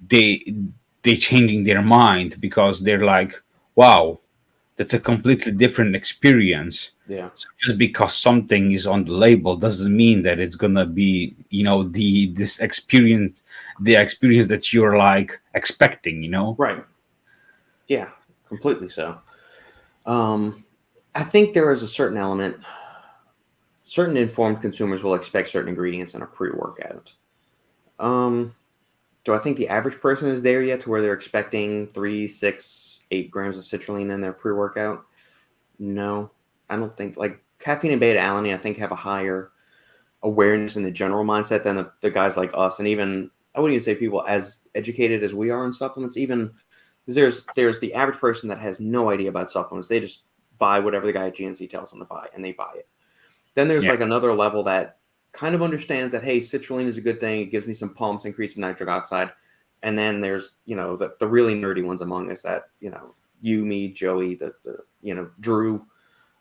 Speaker 2: they changing their mind because they're like, wow, that's a completely different experience. So just because something is on the label doesn't mean that it's gonna be the experience that you're like expecting.
Speaker 1: Right. Yeah, completely so. I think there is a certain element. Certain informed consumers will expect certain ingredients in a pre-workout. Do I think the average person is there yet to where they're expecting 3, 6, 8 grams of citrulline in their pre-workout? No, I don't think. Like caffeine and beta alanine, I think have a higher awareness in the general mindset than the guys like us, and even I wouldn't even say people as educated as we are in supplements. Even there's the average person that has no idea about supplements. They just buy whatever the guy at GNC tells them to buy, and they buy it. Then there's like another level that kind of understands that, hey, citrulline is a good thing. It gives me some pumps, increases nitric oxide. And then there's, the really nerdy ones among us that, you, me, Joey, the Drew,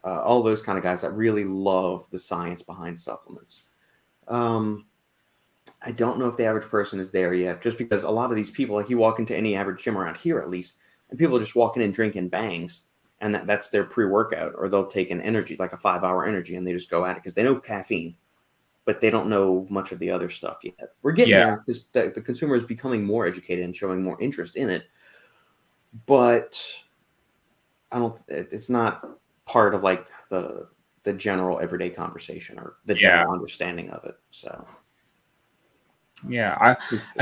Speaker 1: all those kind of guys that really love the science behind supplements. I don't know if the average person is there yet, just because a lot of these people, like you walk into any average gym around here at least, and people are just walking in drinking bangs, and that's their pre-workout, or they'll take an energy, like a 5-hour energy, and they just go at it because they know caffeine, but they don't know much of the other stuff yet. We're getting there because the consumer is becoming more educated and showing more interest in it, but it's not part of like the general everyday conversation or the general understanding of it. So
Speaker 2: I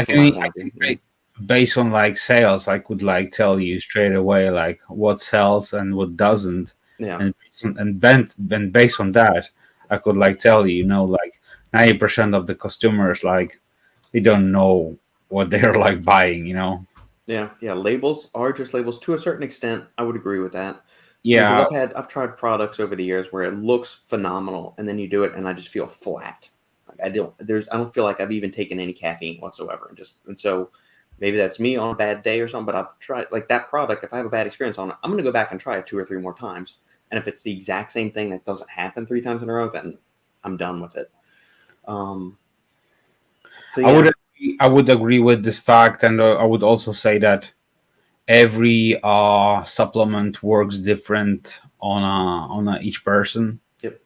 Speaker 2: can based on like sales, I could like tell you straight away like what sells and what doesn't.
Speaker 1: Yeah.
Speaker 2: And based on that, I could like tell you, like 90% of the customers, like they don't know what they're like buying,
Speaker 1: Yeah. Labels are just labels to a certain extent. I would agree with that.
Speaker 2: Yeah.
Speaker 1: Because I've tried products over the years where it looks phenomenal, and then you do it, and I just feel flat. Like I don't feel like I've even taken any caffeine whatsoever, and so maybe that's me on a bad day or something. But I've tried like that product. If I have a bad experience on it, I'm going to go back and try it 2 or 3 more times. And if it's the exact same thing that doesn't happen 3 times in a row, then I'm done with it. So yeah.
Speaker 2: I would agree with this fact, and I would also say that every supplement works different on each person.
Speaker 1: Yep.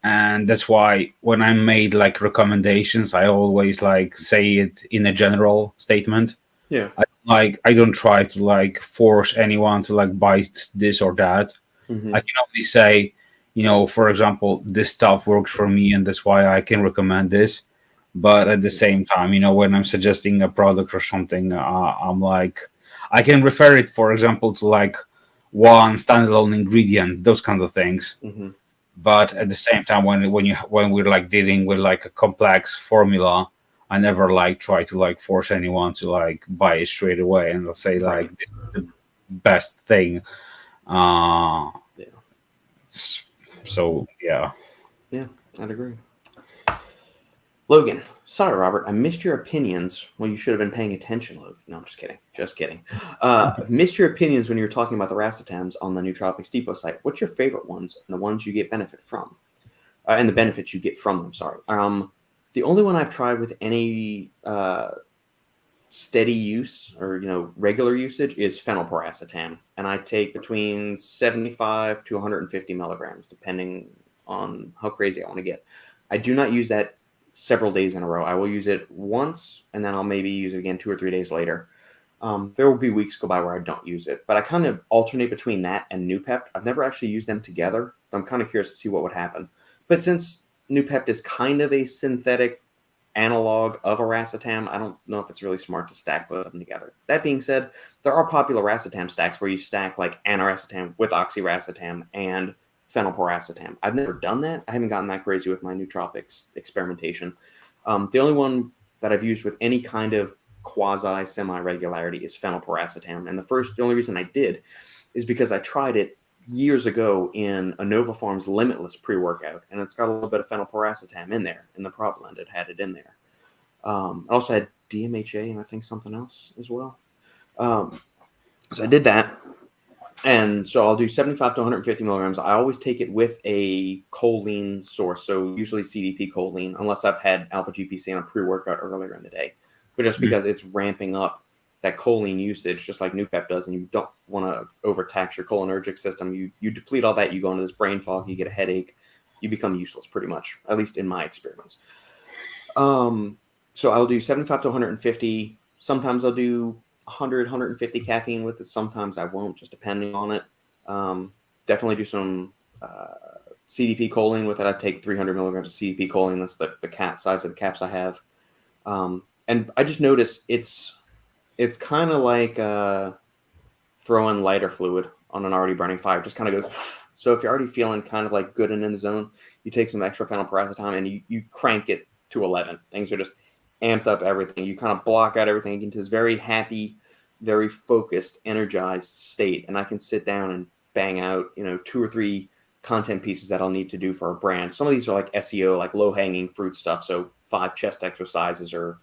Speaker 2: And that's why when I made like recommendations, I always like say it in a general statement.
Speaker 1: Yeah.
Speaker 2: I don't try to like force anyone to like buy this or that.
Speaker 1: Mm-hmm.
Speaker 2: I can only say, for example, this stuff works for me, and that's why I can recommend this. But at the same time, when I'm suggesting a product or something, I'm like, I can refer it, for example, to like one standalone ingredient, those kinds of things.
Speaker 1: Mm-hmm.
Speaker 2: But at the same time, when we're like dealing with like a complex formula, I never like try to like force anyone to like buy it straight away and let's say like this is the best thing. So yeah,
Speaker 1: I'd agree. Logan, sorry, Robert, I missed your opinions. Well, you should have been paying attention, Logan. No, I'm just kidding. Missed your opinions when you were talking about the racetams on the Nootropics Depot site. What's your favorite ones and the ones you get benefit from? And the benefits you get from them, sorry. The only one I've tried with any steady use or, regular usage is phenylpiracetam. And I take between 75 to 150 milligrams, depending on how crazy I want to get. I do not use that several days in a row. I will use it once, and then I'll maybe use it again 2 or 3 days later. There will be weeks go by where I don't use it, but I kind of alternate between that and Noopept. I've never actually used them together, so I'm kind of curious to see what would happen. But since Noopept is kind of a synthetic analog of a racetam, I don't know if it's really smart to stack both of them together. That being said, there are popular racetam stacks where you stack like aniracetam with oxiracetam and phenylpiracetam. I've never done that. I haven't gotten that crazy with my nootropics experimentation. The only one that I've used with any kind of quasi semi-regularity is phenylpiracetam. And the only reason I did is because I tried it years ago in a Nova Farms Limitless pre-workout, and it's got a little bit of phenylpiracetam in there. In the prop blend, it had it in there. I also had DMHA and I think something else as well. So I did that. And so I'll do 75 to 150 milligrams. I always take it with a choline source, so usually CDP choline, unless I've had alpha GPC on a pre-workout earlier in the day. But just because it's ramping up that choline usage, just like Noopept does, and you don't want to overtax your cholinergic system, you deplete all that, you go into this brain fog, you get a headache, you become useless pretty much, at least in my experience. So I'll do 75 to 150. Sometimes I'll do 100, 150 caffeine with it. Sometimes I won't, just depending on it. Definitely do some CDP choline with it. I take 300 milligrams of CDP choline. That's the cap size of the caps I have. And I just noticed it's kind of like throwing lighter fluid on an already burning fire. Just kind of goes. So if you're already feeling kind of like good and in the zone, you take some extra phenylpiracetam and you crank it to 11. Things are just amped up everything. You kind of block out everything into this very happy, very focused, energized state. And I can sit down and bang out, 2 or 3 content pieces that I'll need to do for a brand. Some of these are like SEO, like low-hanging fruit stuff. So 5 chest exercises or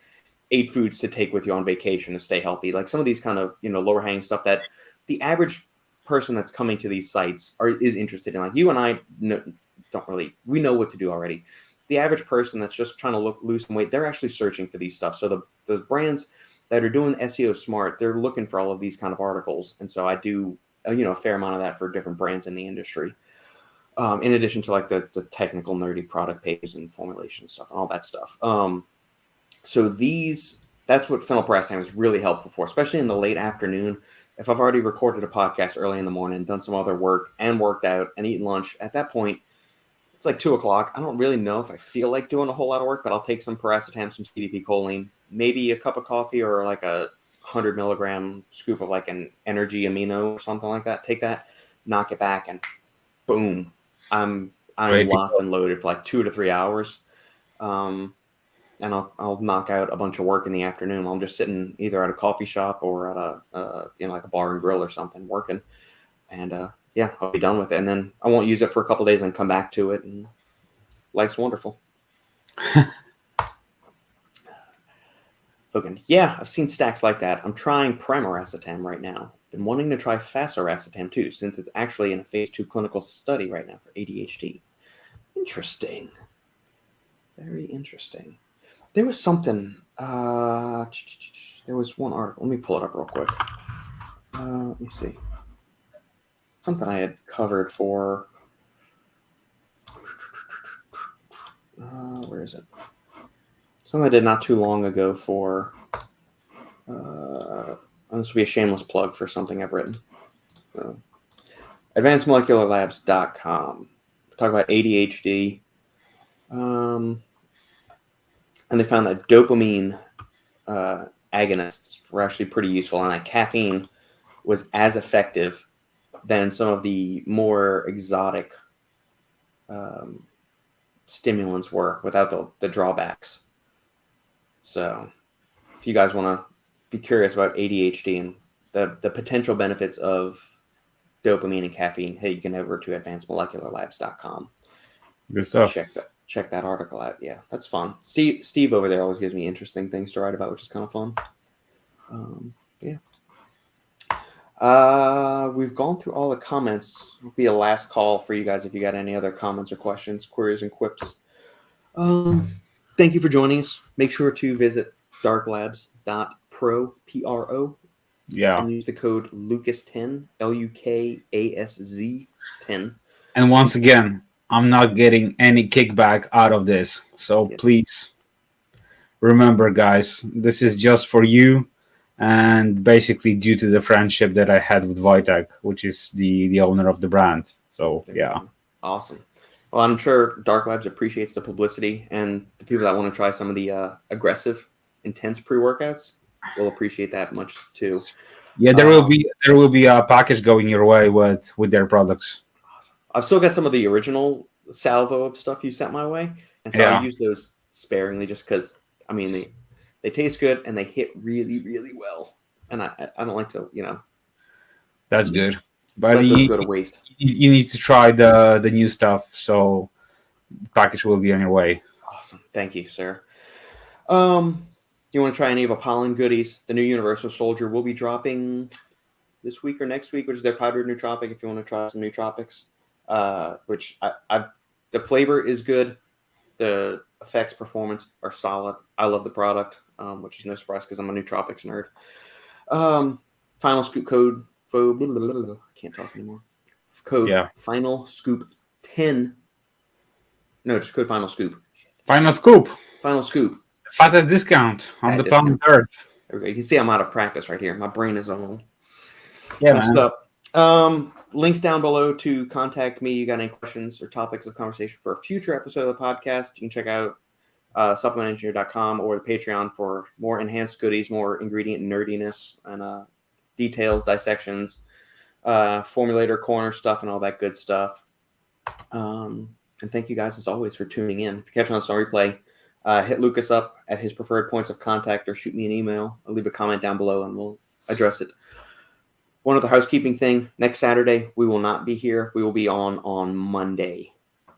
Speaker 1: 8 foods to take with you on vacation to stay healthy. Like some of these kind of, lower hanging stuff that the average person that's coming to these sites is interested in, like you and I we know what to do already. The average person that's just trying to lose some weight, they're actually searching for these stuff. So the brands that are doing SEO smart, they're looking for all of these kind of articles. And so I do, a fair amount of that for different brands in the industry. In addition to like the technical nerdy product pages and formulation stuff and all that stuff. So that's what phenylpiracetam is really helpful for, especially in the late afternoon. If I've already recorded a podcast early in the morning, done some other work and worked out and eaten lunch, at that point, it's like 2:00. I don't really know if I feel like doing a whole lot of work, but I'll take some piracetam, some CDP choline, maybe a cup of coffee or like a 100 milligram scoop of like an energy amino or something like that. Take that, knock it back, and boom, I'm locked and loaded for like 2 to 3 hours. And I'll knock out a bunch of work in the afternoon. I'm just sitting either at a coffee shop or at like a bar and grill or something working. And I'll be done with it. And then I won't use it for a couple of days and come back to it. And life's wonderful. Logan, yeah, I've seen stacks like that. I'm trying pramiracetam right now. Been wanting to try fasiracetam too, since it's actually in a phase 2 clinical study right now for ADHD. Interesting. Very interesting. There was something. There was one article. Let me pull it up real quick. Let me see. Something I had covered for. Where is it? Something I did not too long ago for. This will be a shameless plug for something I've written. AdvancedMolecularLabs.com. Talk about ADHD. And they found that dopamine agonists were actually pretty useful, and that caffeine was as effective than some of the more exotic stimulants were without the drawbacks. So if you guys want to be curious about ADHD and the potential benefits of dopamine and caffeine, hey, you can head over to advancedmolecularlabs.com.
Speaker 2: Good stuff.
Speaker 1: Check that article out. Yeah, that's fun. Steve over there always gives me interesting things to write about, which is kind of fun. We've gone through all the comments. It'll be a last call for you guys if you got any other comments or questions, queries, and quips. Thank you for joining us. Make sure to visit darklabs.pro, Pro.
Speaker 2: Yeah.
Speaker 1: And use the code Lukasz10, LUKASZ 10.
Speaker 2: And once again, I'm not getting any kickback out of this. So Please remember, guys, this is just for you. And basically due to the friendship that I had with Wojtek, which is the owner of the brand. So, yeah.
Speaker 1: Awesome. Well, I'm sure Dark Labs appreciates the publicity, and the people that want to try some of the aggressive, intense pre-workouts will appreciate that much too.
Speaker 2: Yeah, there will be a package going your way with their products.
Speaker 1: Awesome. I've still got some of the original salvo of stuff you sent my way, and so I use those sparingly just because, I mean, they taste good and they hit really, really well. And I don't like to,
Speaker 2: That's good. But
Speaker 1: let those go to waste.
Speaker 2: You need to try the new stuff, so the package will be on your way.
Speaker 1: Awesome. Thank you, sir. You want to try any of Apollon goodies? The new Universal Soldier will be dropping this week or next week, which is their powdered nootropic. If you want to try some nootropics, which the flavor is good, the effects, performance are solid. I love the product, which is no surprise because I'm a nootropics nerd. Final scoop code. I can't talk anymore. Code Final Scoop 10. No, just code Final Scoop.
Speaker 2: Final Scoop.
Speaker 1: Final Scoop.
Speaker 2: Fattest discount on the planet Earth.
Speaker 1: Okay, you can see I'm out of practice right here. My brain is all
Speaker 2: messed
Speaker 1: up. Links down below to contact me. You got any questions or topics of conversation for a future episode of the podcast? You can check out supplementengineer.com or the Patreon for more enhanced goodies, more ingredient nerdiness, and details, dissections, formulator corner stuff, and all that good stuff. And thank you guys as always for tuning in. If you're catching us on replay, hit Lukasz up at his preferred points of contact or shoot me an email. I'll leave a comment down below and we'll address it. One other housekeeping thing. Next Saturday, we will not be here. We will be on Monday.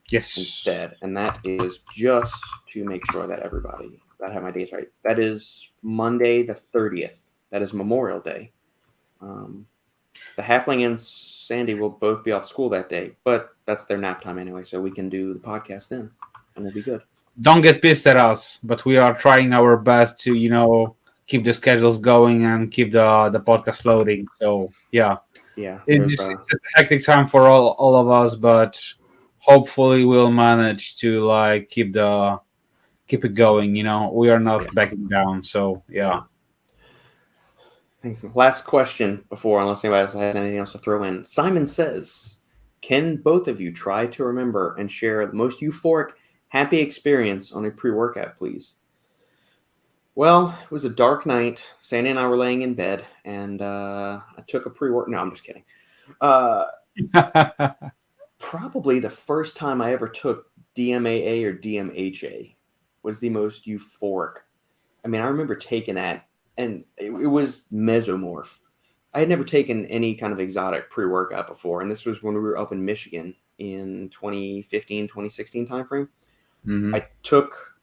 Speaker 2: Yes.
Speaker 1: Instead. And that is just to make sure that I have my dates right. That is Monday the 30th. That is Memorial Day. The Halfling and Sandy will both be off school that day, but that's their nap time anyway, so we can do the podcast then, and we'll be good.
Speaker 2: Don't get pissed at us, but we are trying our best to keep the schedules going and keep the podcast floating. So yeah, it's a hectic time for all of us, but hopefully we'll manage to like keep it going. We are not backing down. So yeah.
Speaker 1: Last question before, unless anybody else has anything else to throw in. Simon says, can both of you try to remember and share the most euphoric, happy experience on a pre-workout, please? Well, it was a dark night. Sandy and I were laying in bed, and I took a pre-work. No, I'm just kidding. Probably the first time I ever took DMAA or DMHA was the most euphoric. I mean, I remember taking that, and it was mesomorph. I had never taken any kind of exotic pre-workout before, and this was when we were up in Michigan in 2015, 2016 timeframe.
Speaker 2: Mm-hmm.
Speaker 1: I took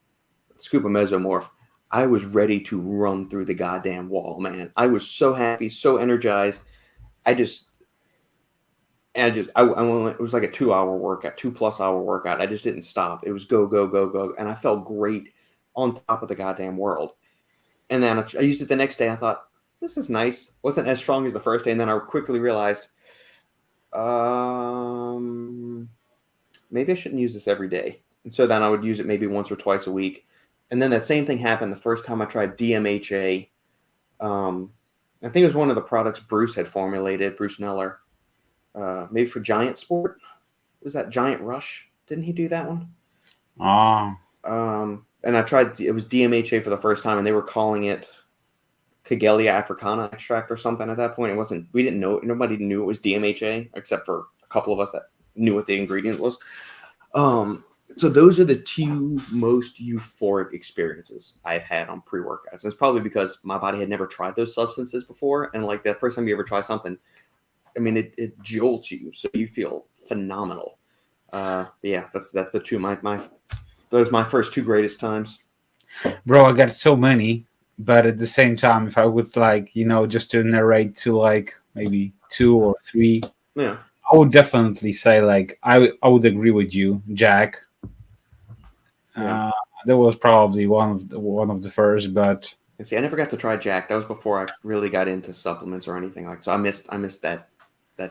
Speaker 1: a scoop of mesomorph. I was ready to run through the goddamn wall, man. I was so happy, so energized. It was like a 2-hour workout, 2+ hour workout. I just didn't stop. It was go, go, go, go. And I felt great on top of the goddamn world. And then I used it the next day. I thought, this is nice. Wasn't as strong as the first day. And then I quickly realized, maybe I shouldn't use this every day. And so then I would use it maybe once or twice a week. And then that same thing happened the first time I tried DMHA. I think it was one of the products Bruce had formulated, Bruce Neller. Maybe for Giant Sport. Was that Giant Rush? Didn't he do that one? And I tried, it was DMHA for the first time, and they were calling it Cagelia africana extract or something at that point. It wasn't, we didn't know, nobody knew it was DMHA except for a couple of us that knew what the ingredient was. So those are the two most euphoric experiences I've had on pre-workouts. And it's probably because my body had never tried those substances before. And like that first time you ever try something, I mean, it jolts you. So you feel phenomenal. But yeah, that's the two, those are my first two greatest times.
Speaker 2: Bro, I got so many, but at the same time, if I would just to narrate to like maybe 2 or 3,
Speaker 1: yeah,
Speaker 2: I would definitely say like I would agree with you, Jack.
Speaker 1: Yeah.
Speaker 2: That was probably one of the first, but
Speaker 1: see, I never got to try Jack. That was before I really got into supplements or anything like. So I missed that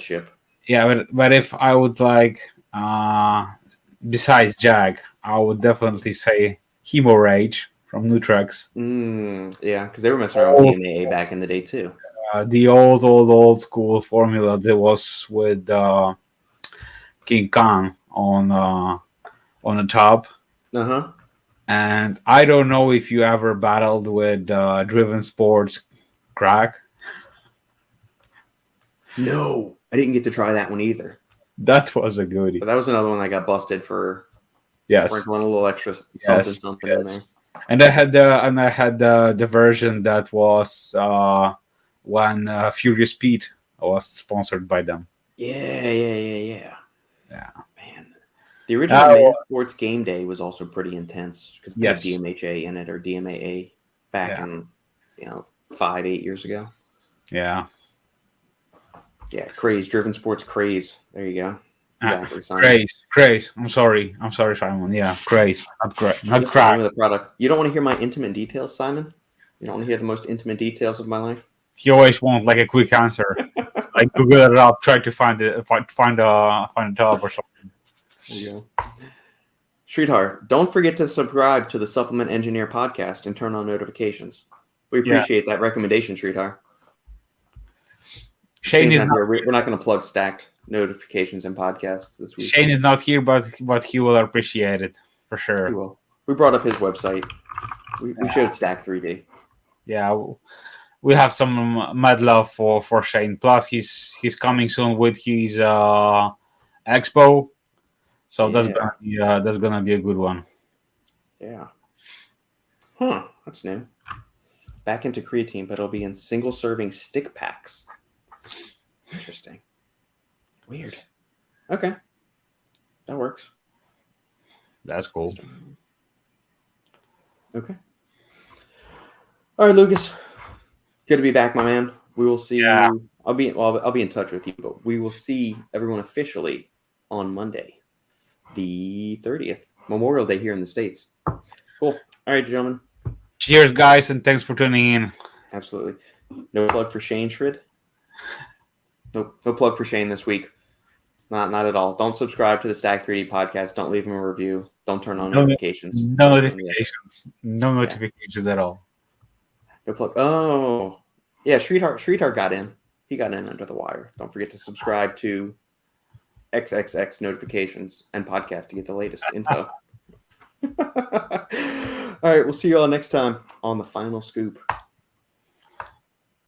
Speaker 1: ship.
Speaker 2: Yeah, but if I would like besides Jack, I would definitely say Hemorrhage from Nutrax.
Speaker 1: Yeah, because they were messing around with DMAA back in the day too.
Speaker 2: The old school formula that was with King Kong on the top. And I don't know if you ever battled with Driven Sports crack.
Speaker 1: No, I didn't get to try that one either.
Speaker 2: That was a goodie.
Speaker 1: But that was another one I got busted for. Sprinkling a little extra something in there.
Speaker 2: And I had the version that was when Furious Pete was sponsored by them.
Speaker 1: Yeah. Man, the original Main Sports Game Day was also pretty intense because it had DMHA in it or DMAA back in 5-8 years ago.
Speaker 2: Yeah,
Speaker 1: craze, Driven Sports craze. There you go. Exactly, Simon.
Speaker 2: Craze. I'm sorry, Simon. Yeah, craze, not crack.
Speaker 1: The product. You don't want to hear my intimate details, Simon. You don't want to hear the most intimate details of my life.
Speaker 2: You always want like a quick answer. Like Google it up, try to find a top or something.
Speaker 1: There you go. Sridhar, don't forget to subscribe to the Supplement Engineer podcast and turn on notifications. We appreciate that recommendation, Sridhar.
Speaker 2: Shane is not
Speaker 1: here. We're not going to plug stacked notifications and podcasts this week.
Speaker 2: Shane is not here, but he will appreciate it for sure.
Speaker 1: He will. We brought up his website. We showed Stack 3D.
Speaker 2: Yeah, we have some mad love for Shane. Plus, he's coming soon with his expo, so that's gonna be a good one.
Speaker 1: Yeah. That's new. Back into creatine, but it'll be in single serving stick packs. Interesting. Weird. Okay. That works.
Speaker 2: That's cool.
Speaker 1: Okay. All right, Lukasz. Good to be back, my man. We will see you I'll be in touch with you, but we will see everyone officially on Monday, the 30th, Memorial Day here in the States. Cool. All right, gentlemen.
Speaker 2: Cheers, guys, and thanks for tuning in.
Speaker 1: Absolutely. No plug for Shane Shrid. No plug for Shane this week. Not at all. Don't subscribe to the Stack 3D podcast. Don't leave him a review. Don't turn on notifications.
Speaker 2: No notifications. No notifications at all.
Speaker 1: No plug. Oh, yeah. Sridhar got in. He got in under the wire. Don't forget to subscribe to XXX notifications and podcast to get the latest info. All right. We'll see you all next time on The Final Scoop.